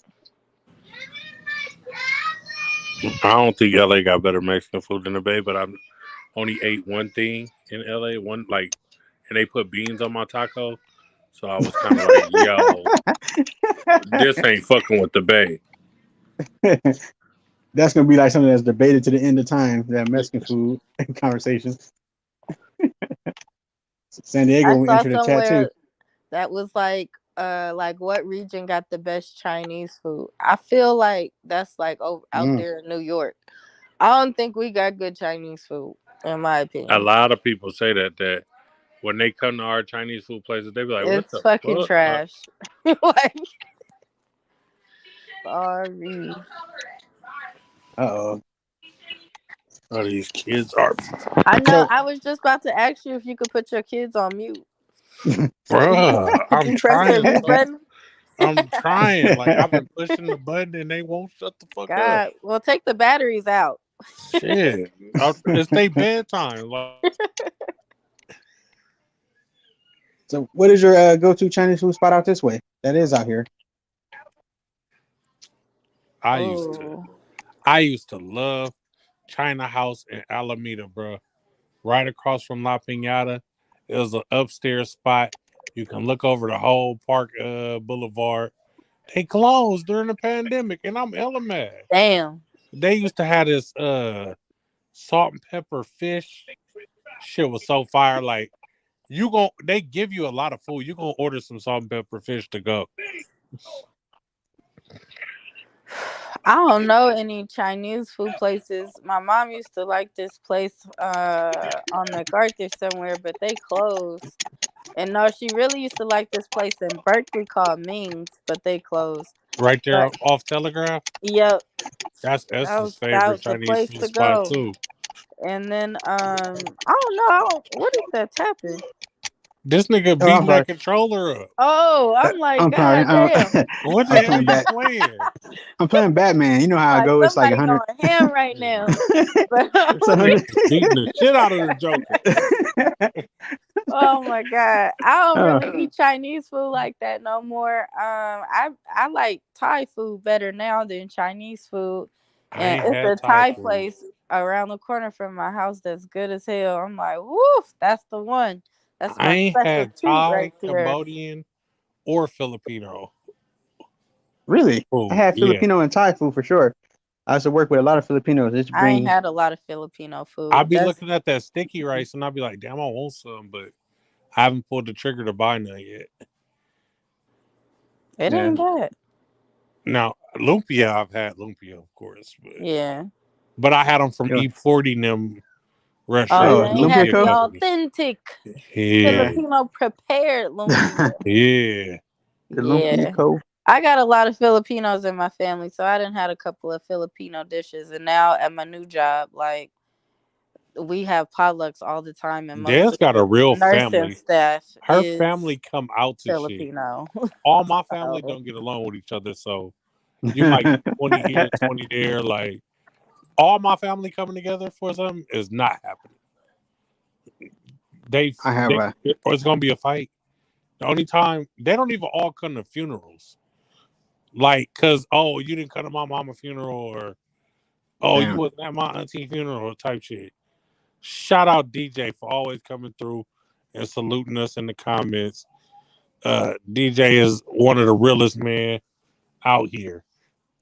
I don't think LA got better Mexican food than the Bay, but I only ate one thing in LA, and they put beans on my taco. So I was kind of like, yo, this ain't fucking with the Bay. That's gonna be like something that's debated to the end of time. That Mexican food conversation. San Diego I will saw enter the chat too. somewhere that was like what region got the best Chinese food. I feel like that's like out there in New York. I don't think we got good Chinese food, in my A opinion. lot of people say that when they come to our Chinese food places, they be like, what It's the fucking fuck? trash. Like, sorry. Uh-oh. Oh, these kids are. I know. So, I was just about to ask you if you could put your kids on mute. Bruh, I'm You press the trying. mute button. I'm trying. Like, I've been pushing the button and they won't shut the fuck up. God, well, take the batteries out. Shit. It's their bedtime. Like, so what is your go-to Chinese food spot out this way? That is out here. I Oh, used to love China House in Alameda, bro. Right across from La Piñata. It was an upstairs spot. You can look over the whole Park Boulevard. They closed during the pandemic, and I'm hella mad. damn. They used to have this salt and pepper fish. Shit was so fire. Like, they give you a lot of food. You gonna order some salt and pepper fish to go. I don't know any Chinese food places. My mom used to like this place on MacArthur somewhere, but they closed. And no, she really used to like this place in Berkeley called Ming's, but they closed. Right there But off Telegraph. yep, That's that S's was that favorite was the Chinese place food to spot go. too. And then I don't know, what is that tapping? This nigga Oh, I'm beating sorry. that controller up. Oh, I'm like, I'm sorry. God damn. What the I'm hell playing you playing? I'm playing Batman. You know how I Like go. It's like somebody 100. going ham right now. But It's 100. Beating the shit out of the Joker. oh my God, I don't Oh. really eat Chinese food like that no more. I like Thai food better now than Chinese food, I and ain't it's had a Thai Thai food. place around the corner from my house that's good as hell. I'm like, woof, that's the one. That's I my ain't special had treat Thai, right there. Cambodian, or Filipino Really? I food. had Yeah. Filipino and Thai food for sure. I used to work with a lot of Filipinos. They just I ain't bring. had a lot of Filipino food. I'll be That's looking at that sticky rice and I'll be like, damn, I want some, but I haven't pulled the trigger to buy none yet. it Yeah. ain't bad. Now, lumpia, I've had lumpia, of course, Yeah. but I had them from Yeah. E40 them Oh, restaurants. you Oh, ain't had lumpia Lumpia the co. company. authentic Yeah. Filipino prepared lumpia. Yeah. The lumpia Yeah. co. I got a lot of Filipinos in my family, so I done had a couple of Filipino dishes, and now at my new job, like we have potlucks all the time, and most Dad's of got a the real nursing family. staff Her is family come out to shit. Filipino. All my family So, don't get along with each other, so you might get 20 here, 20 there. Like, all my family coming together for something is not happening. I have a. Or it's gonna be a fight. The only time they don't even all come to funerals, like, cause you didn't come to my mama's funeral, or you Damn. wasn't at my auntie funeral type shit. Shout out DJ for always coming through and saluting us in the comments. DJ is one of the realest men out here.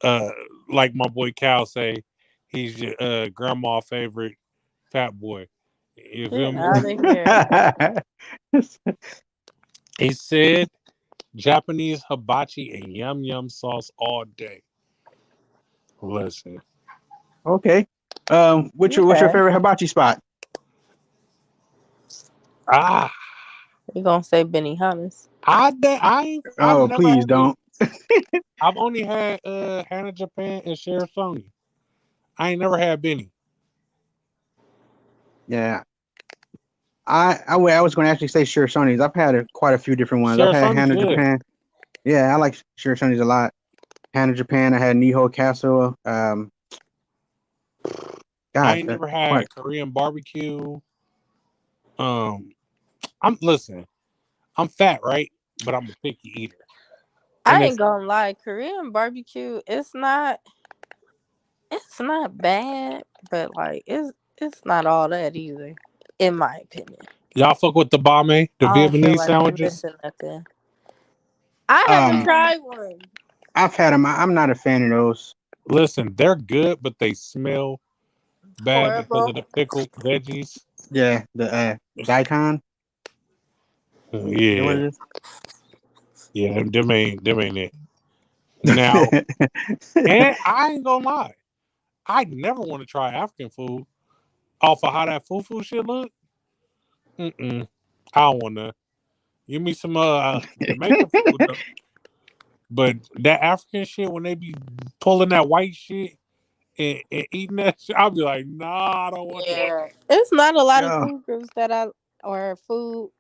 Like my boy Cal say, he's your grandma favorite fat boy. You feel Get me? out of here. He said Japanese hibachi and yum yum sauce all day. Listen. Okay. What's your Okay. favorite hibachi spot? Ah, You gonna say Benihana's? I've Oh, never please had Benny. don't. I've only had Hannah Japan and Sheriff Sony. I ain't never had Benny. Yeah. I was going to actually say Sure Sony's. I've had quite a few different ones. I've Sheriff had Sony's Hannah good. Japan. Yeah, I like Sure Sony's a lot. Hannah Japan. I had Niho Castle. I God, ain't never quite. had Korean barbecue. Listen, I'm fat, right? But I'm a picky eater. And I it's ain't gonna lie, Korean barbecue, it's not bad, but like it's not all that either, in my opinion. y'all fuck with the bame, the I don't feel Vietnamese like you're sandwiches. missing nothing. I haven't Um, tried one. I've had them. I'm not a fan of those. Listen, they're good, but they smell bad because of Horrible. the pickled veggies. Yeah, the daikon. You know what Yeah, it yeah, them ain't it. Now, is? and I ain't gonna lie, I never want to try African food off of how that fufu shit look. I don't want to. Give me some Jamaican food though. But that African shit, when they be pulling that white shit and eating that shit, I'll be like, nah, I don't want that. Yeah, it's not a lot of Yo, food groups or food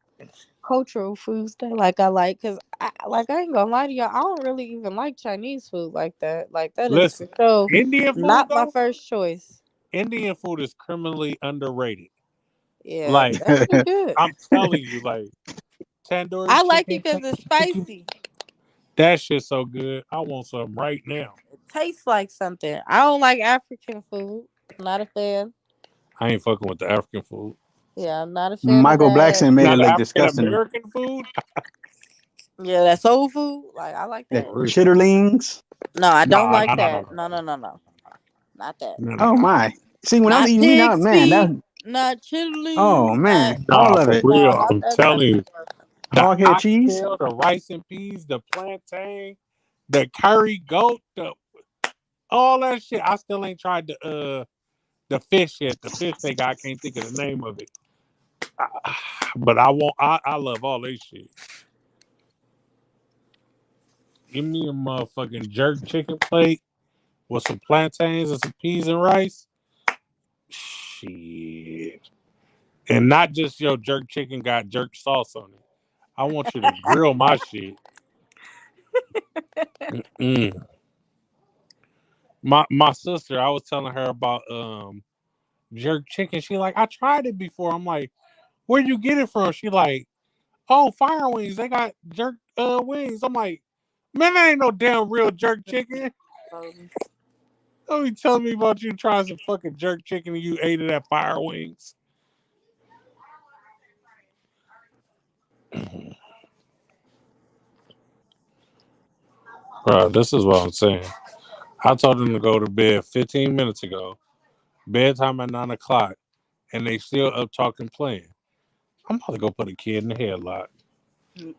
cultural foods that I like because I ain't gonna lie to y'all, I don't really even like Chinese food like that. Like that is for Listen, sure Indian food not my though, first choice. Indian food is criminally underrated. Yeah, Like, that shit good. I'm telling you, like, tandoori I like chicken, it because it's spicy. that shit's so good. I want some right now. It tastes like something. I don't like African food. Not a fan. I ain't fucking with the African food. Yeah, I'm not a fan of Michael that. Blackson made Now it the look African disgusting. American food, Yeah, that soul food. Like I like The that. for real. chitterlings. No, I don't Nah, like nah, nah, nah, that. nah, No, no, no, no. Not that. Oh nah. my! See, when I was Not eating meat, pig's man, feet. Not oh chitterlings. Not man, all Nah, of for it. real. no, not I'm that type telling of you. stuff. The Hog-head cheese. oxtail, the rice and peas, the plantain, the curry goat, all that shit. I still ain't tried the fish yet. The fish they got, I can't think of the name of it. But I want. I love all this shit. Give me a motherfucking jerk chicken plate with some plantains and some peas and rice. Shit, and not just your jerk chicken got jerk sauce on it. I want you to grill my shit. Mm. My sister, I was telling her about jerk chicken. She like, I tried it before. I'm like, where'd you get it from? She like, oh, Fire Wings. They got jerk wings. I'm like, man, that ain't no damn real jerk chicken. Don't be telling me about you trying some fucking jerk chicken and you ate it at Fire Wings. Bro, this is what I'm saying. I told them to go to bed 15 minutes ago. Bedtime at 9 o'clock. And they still up talking playing. I'm about to go put a kid in the headlock.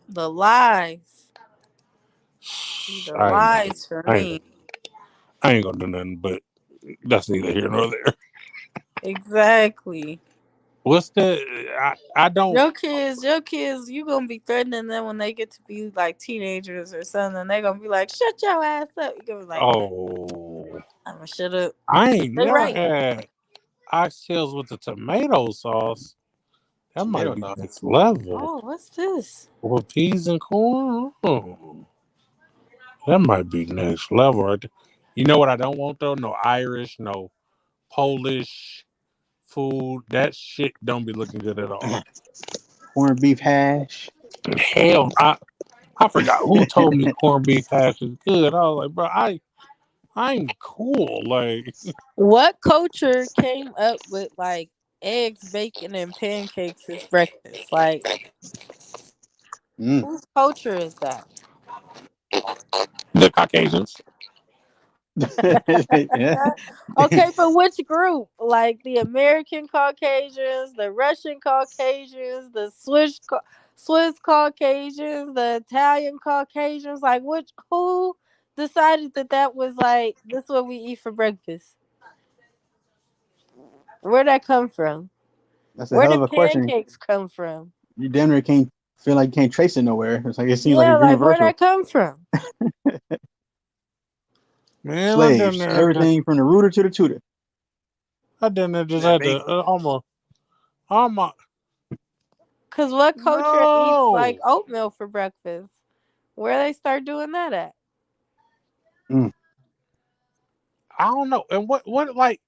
The lies. The I ain't gonna, lies for I ain't me. gonna, I ain't gonna do nothing, but that's neither here nor there. Exactly. What's the? I don't. Your kids, you gonna be threatening them when they get to be like teenagers or something. They gonna be like, "Shut your ass up." You gonna be like, Oh, "I'm gonna shut up." I ain't They never right. had oxtails with the tomato sauce. That might Tomato be sauce. next level. Oh, what's this? With peas and corn. Oh, that might be next level. Right there. You know what I don't want though? No Irish, no Polish food. That shit don't be looking good at all. Corned beef hash. Hell, I forgot who told me corned beef hash is good. I was like, bro, I'm cool. Like, What culture came up with like eggs, bacon, and pancakes is breakfast. Like, Mm. whose culture is that? The Caucasians. Yeah. Okay, but which group? Like the American Caucasians, the Russian Caucasians, the Swiss Caucasians, the Italian Caucasians. Like, which who decided that was like this is what we eat for breakfast? Where'd that come from? That's a Where hell of did a question. pancakes come from? You damn near can't feel like you can't trace it nowhere. It's like it seems like Yeah, it's like where'd universal. that come from? Man, I done Slaves, there. everything from the rooter to the tutor. I done there. Just That had to bacon. almost. Cause what culture eats like No, oatmeal for breakfast? Where they start doing that at? Mm. I don't know. And what like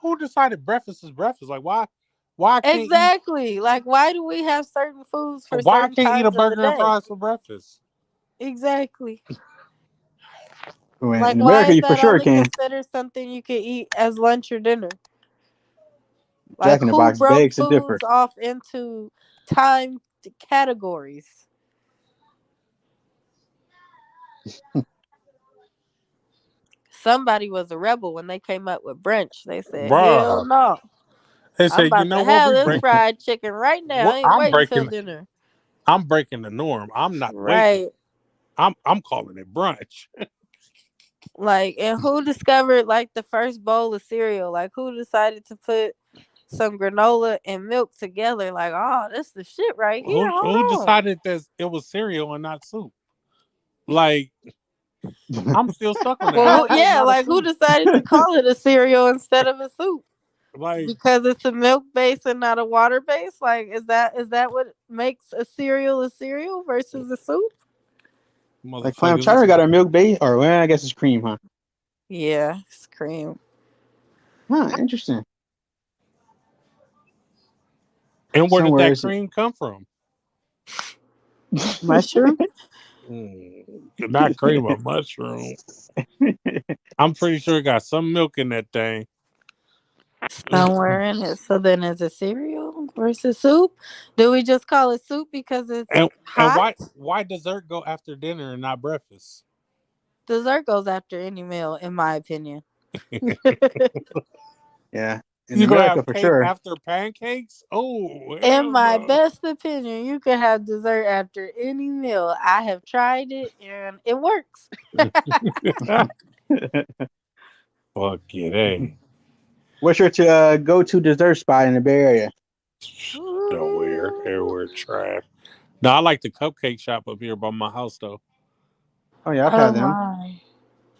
who decided breakfast is breakfast? Like why I can't eat Exactly. Like, why do we have certain foods for why I certain can't eat a times of the burger and day? fries for breakfast? Exactly. Well, Like, in why America, is you for that sure only can. considered something you can eat as lunch or dinner? Jack Like, in the who Box broke begs to differ. foods off into time categories? Somebody was a rebel when they came up with brunch. They said, hell Bruh. no. They I'm said, you about know to what, have we this break fried chicken right now. I what ain't waiting till dinner. I'm breaking the norm. I'm not waiting. Right. I'm calling it brunch. Like, and who discovered like the first bowl of cereal? Like, who decided to put some granola and milk together? Like, oh, that's the shit right here. Who Hold on. decided that it was cereal and not soup? Like I'm still stuck on that. Well, How is that yeah, not a like who soup? decided to call it a cereal instead of a soup? Like Because it's a milk base and not a water base. Like, is that what makes a cereal versus a soup? Like clam motherfuckers. chowder got a milk base, or well, I guess it's cream, huh? Yeah, it's cream. Huh, interesting. And where did Somewhere that it's cream come from? Mushroom? Not cream, a mushroom. I'm pretty sure it got some milk in that thing. Somewhere in it. So then is it cereal versus soup? Do we just call it soup because it's And hot? why dessert go after dinner and not breakfast? Dessert goes after any meal, in my opinion. Yeah, in You gonna America have for cake sure. after pancakes? Oh In hell my no! best opinion, you can have dessert after any meal. I have tried it and it works. Fuck it, hey. What's your go-to dessert spot in the Bay Area? Nowhere, everywhere trash. No, I like the cupcake shop up here by my house though. Oh yeah, I've Oh had them. my.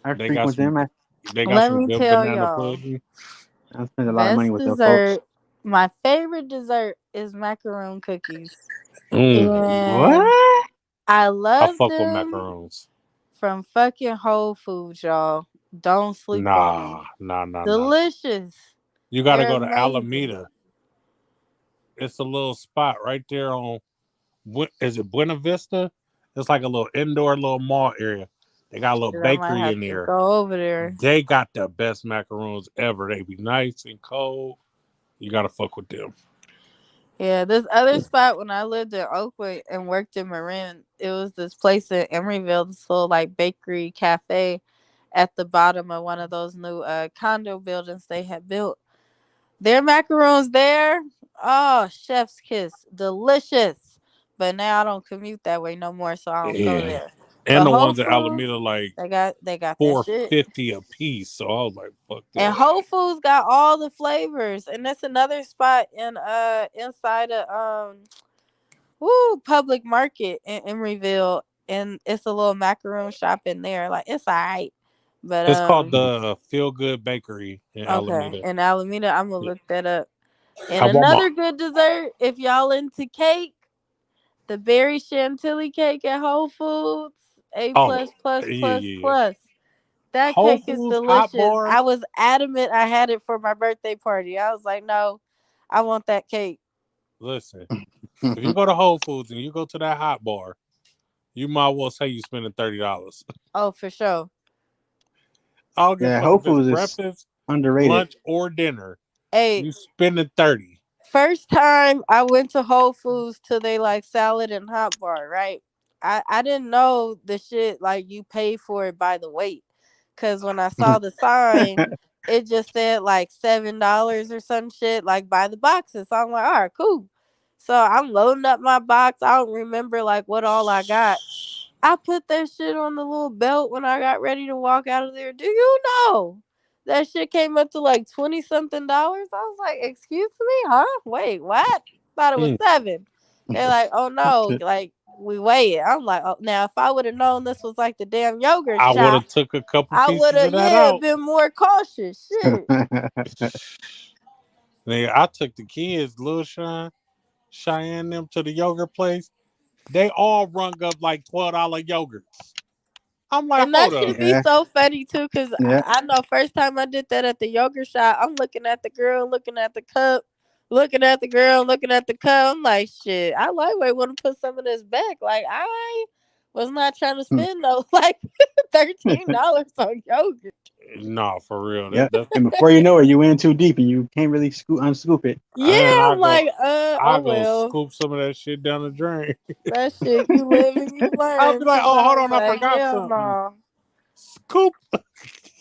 I They got frequent some. them. They got Let some me good tell banana y'all. pudding. I spend a lot of money Best with them folks. dessert. My favorite dessert is macaroon cookies. And What? I I love fuck with them macaroons. from fucking Whole Foods, y'all. Don't sleep on them. Nah. Delicious. You got to They're go to amazing. Alameda. It's a little spot right there on. Is it Buena Vista? It's like a little indoor little mall area. They got a little Shit, I might bakery have in to there. go over there. They got the best macaroons ever. They be nice and cold. You gotta fuck with them. Yeah, this other spot when I lived in Oakwood and worked in Marin, it was this place in Emeryville, this little like bakery cafe at the bottom of one of those new condo buildings they had built. Their macaroons there, oh, chef's kiss, delicious. But now I don't commute that way no more, so I don't go Yeah. there. And But the Whole ones at Foods, Alameda like they got that shit. $4.50 a piece. So I was like, fuck And that. Whole Foods got all the flavors. And that's another spot in inside of public market in Emeryville. And it's a little macaroon shop in there. Like it's alright. But It's called the Feel Good Bakery in okay. Alameda. In Alameda, I'm gonna look that up. And I want my another good dessert, if y'all into cake, the berry chantilly cake at Whole Foods. A oh plus plus plus yeah. plus. That Whole cake is Foods hot delicious. bar. I was adamant I had it for my birthday party. I was like, no, I want that cake. Listen, if you go to Whole Foods and you go to that hot bar, you might well say you spending $30. Oh, for sure. I don't give a Yeah, fuck Whole if it's Foods is breakfast, underrated. lunch, or dinner. Hey, You spending 30. First time I went to Whole Foods till they like salad and hot bar, right? I didn't know the shit like you pay for it by the weight. Cause when I saw the sign, it just said like $7 or some shit, like by the boxes. So I'm like, all right, cool. So I'm loading up my box. I don't remember like what all I got. I put that shit on the little belt when I got ready to walk out of there. Do you know that shit came up to like 20 something dollars? I was like, excuse me, huh? Wait, what? Thought it was Mm. 7. They're like, oh no, like we weigh it. I'm like, oh, now if I would have known this was like the damn yogurt I would shop, have took a couple I would pieces have of that out. been more cautious. Shit. Nigga, I took the kids, Lil Sean, Cheyenne, them to the yogurt place. They all rung up like $12 yogurts. I'm like, And that hold up. should be Yeah, so funny too, cause yeah. I know first time I did that at the yogurt shop, I'm looking at the girl, looking at the cup, looking at the girl, looking at the cup. I'm like, shit, I lightweight want to put some of this back. Like I was not trying to spend no like $13 on yogurt. Nah, for real. Yep. That And before you know it, you in too deep and you can't really unscoop it. Yeah, and I'm like, I oh go well, scoop some of that shit down the drain. that shit you live and you I'll be learn. like, Cause oh, I hold was on, I like, forgot hell something. no. Scoop.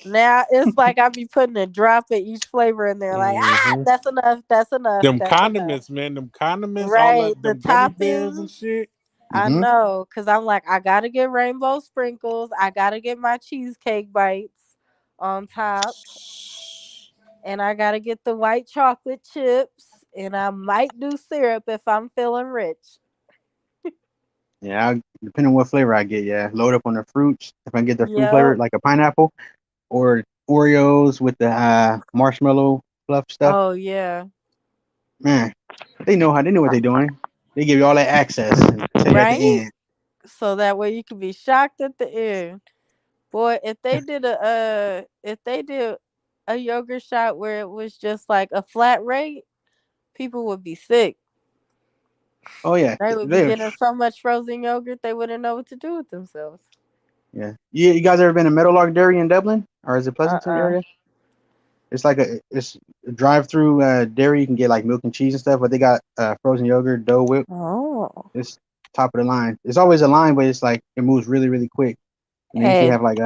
Now it's like I be putting a drop of each flavor in there. Like, Hmm. that's enough. That's enough. Them That's enough. condiments, man. Them condiments, all Right. that, The them gummy bears and toppings. shit. I Hmm. know. Cause I'm like, I gotta get rainbow sprinkles. I gotta get my cheesecake bites on top. And I gotta get the white chocolate chips. And I might do syrup if I'm feeling rich. Yeah, depending on what flavor I get, yeah. Load up on the fruits. If I get the fruit flavor, Yep. like a pineapple, or Oreos with the marshmallow fluff stuff. Oh yeah. Man, they know what they're doing. They give you all that access and tell you at the Right? end. So that way you can be shocked at the end. Boy, if they did a yogurt shot where it was just like a flat rate, people would be sick. Oh yeah, They would be they getting so much frozen yogurt they wouldn't know what to do with themselves. yeah. You guys ever been to Meadowlark Dairy in Dublin, or is it Pleasanton Uh-uh. area? It's a drive through dairy. You can get like milk and cheese and stuff, but they got frozen yogurt, dough whip. Oh. It's top of the line. It's always a line, but it's like it moves really really quick, and they usually Hey, have like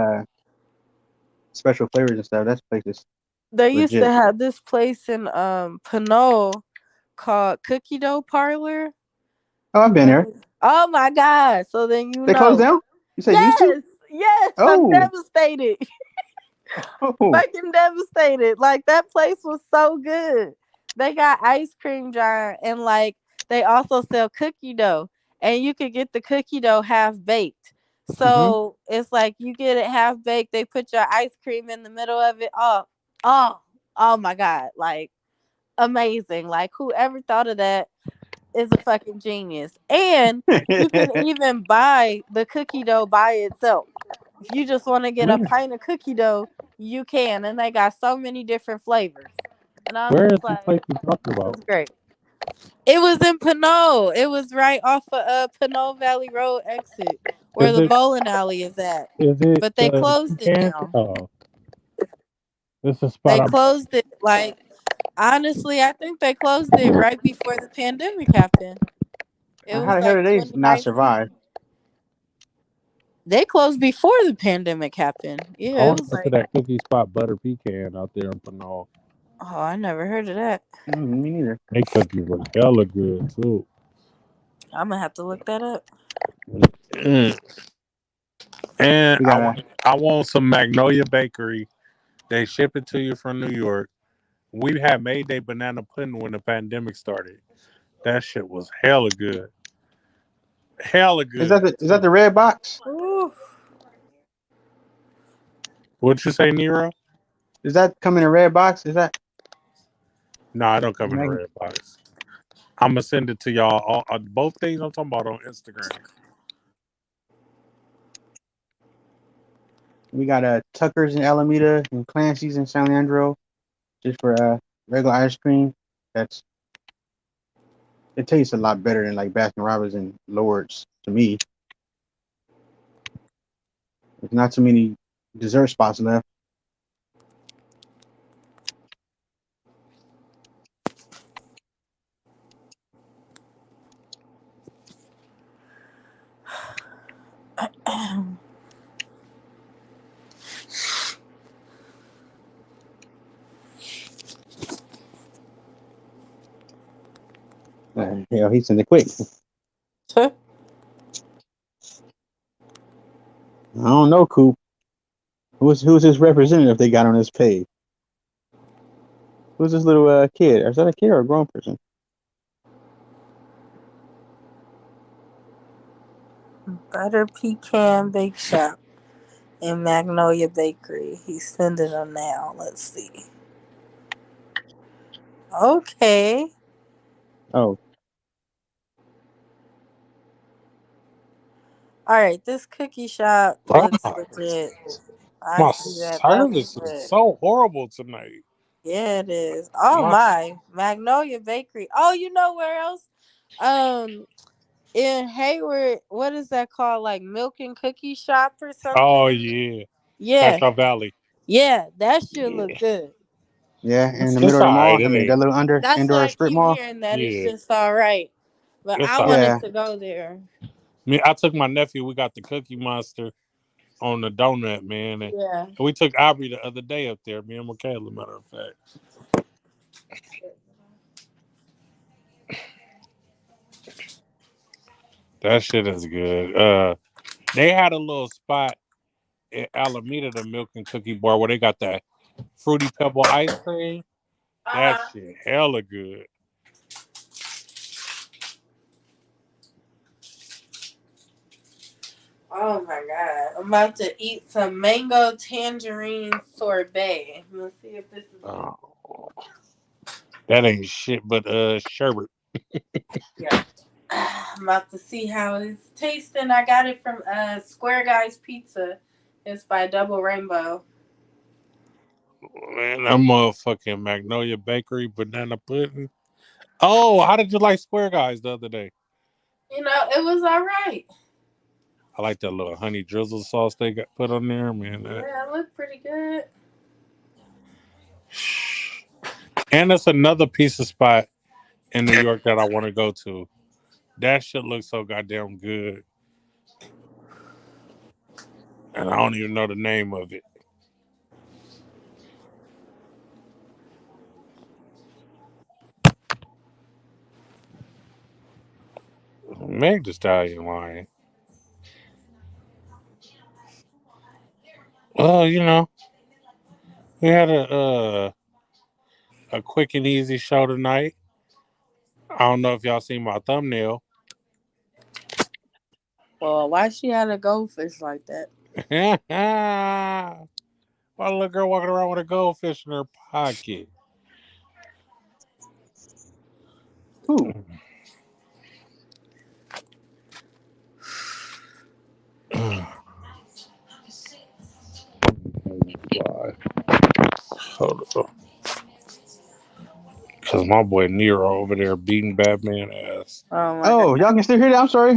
special flavors and stuff. That place is they used to legit. have this place in Pinole called Cookie Dough Parlor. Oh, I've been And there. oh my god. So then you They closed know. down. You said used to? Yes, yes, I'm Oh, devastated. oh. Fucking devastated. Like that place was so good. They got ice cream jar and like they also sell cookie dough. And you could get the cookie dough half baked. Mm-hmm. So it's like you get it half baked, they put your ice cream in the middle of it. Oh, oh my God. Like amazing. Like whoever thought of that is a fucking genius. And you can even buy the cookie dough by itself. If you just want to get a pint of cookie dough, you can. And they got so many different flavors. And I'm Where is just the like, place you talking this about? is great. It was in Pinole. It was right off of Pinole Valley Road exit where Is the it bowling alley is at. is it But they closed it Pecan? now. Oh, this is a spot They I'm. closed it like honestly, I think they closed it right before the pandemic happened. It How was the hell like did they not survive? 2019. They closed before the pandemic happened. I Yeah, it want to was go to like, that cookie spot, Butter Pecan, out there in Pinole. oh, I never heard of that. Me neither. They cookies was hella good too. I'm gonna have to look that up. Mm. And We got I want some Magnolia Bakery. They ship it to you from New York. We had made a banana pudding when the pandemic started. That shit was hella good. Hella good is that too. the red box? Ooh. What'd you say, Nero? Does that come in a red box? Is that No, I don't come in a Mag- red box. I'm gonna send it to y'all. Both things I'm talking about on Instagram. we got Tucker's in Alameda and Clancy's in San Leandro just for regular ice cream. That's it tastes a lot better than like Baskin Robbins and Lord's to me. There's not too many dessert spots left. He sent it quick. I don't know, Coop. Who's his representative they got on this page? Who's this little kid? Is that a kid or a grown person? Butter Pecan Bake Shop and Magnolia Bakery. He's sending them now. Let's see. Okay. Oh, All right. This cookie shop looks legit. I My see that. That looks service good. is so horrible tonight. Yeah, it is. Oh my. Magnolia Bakery. Oh, you know where else? In Hayward, what is that called? Like Milk and Cookie Shop or something? Oh yeah. Yeah. Pasco Valley. Yeah, that should look good. yeah, in the It's middle of the mall. alright, I mean, that little That's indoor why I strip keep mall. hearing that it's Yeah. just all right. But It's I all wanted right. to go there. I took my nephew. We got the Cookie Monster on the donut, man. And Yeah. we took Aubrey the other day up there. Me and Michaela, matter of fact. That shit is good. They had a little spot at Alameda, the Milk and Cookie Bar, where they got that Fruity Pebble ice cream. That shit hella good. Oh my god. I'm about to eat some mango tangerine sorbet. Let's see if this is Oh, that ain't shit but sherbet. yeah. I'm about to see how it's tasting. I got it from Square Guys Pizza. It's by Double Rainbow. Man, that motherfucking Magnolia Bakery banana pudding. Oh, how did you like Square Guys the other day? You know, it was all right. I like that little honey drizzle sauce they got put on there, man. Yeah, it looked pretty good. And there's another pizza spot in New York that I want to go to. That shit looks so goddamn good. And I don't even know the name of it. Meg the Stallion lying. Well, you know, we had a quick and easy show tonight. I don't know if y'all seen my thumbnail. Well, why she had a goldfish like that? Why a little girl walking around with a goldfish in her pocket? Ooh. Hold on. Because my boy Nero over there beating Batman ass. Oh my Oh, god. y'all can still hear that? I'm sorry.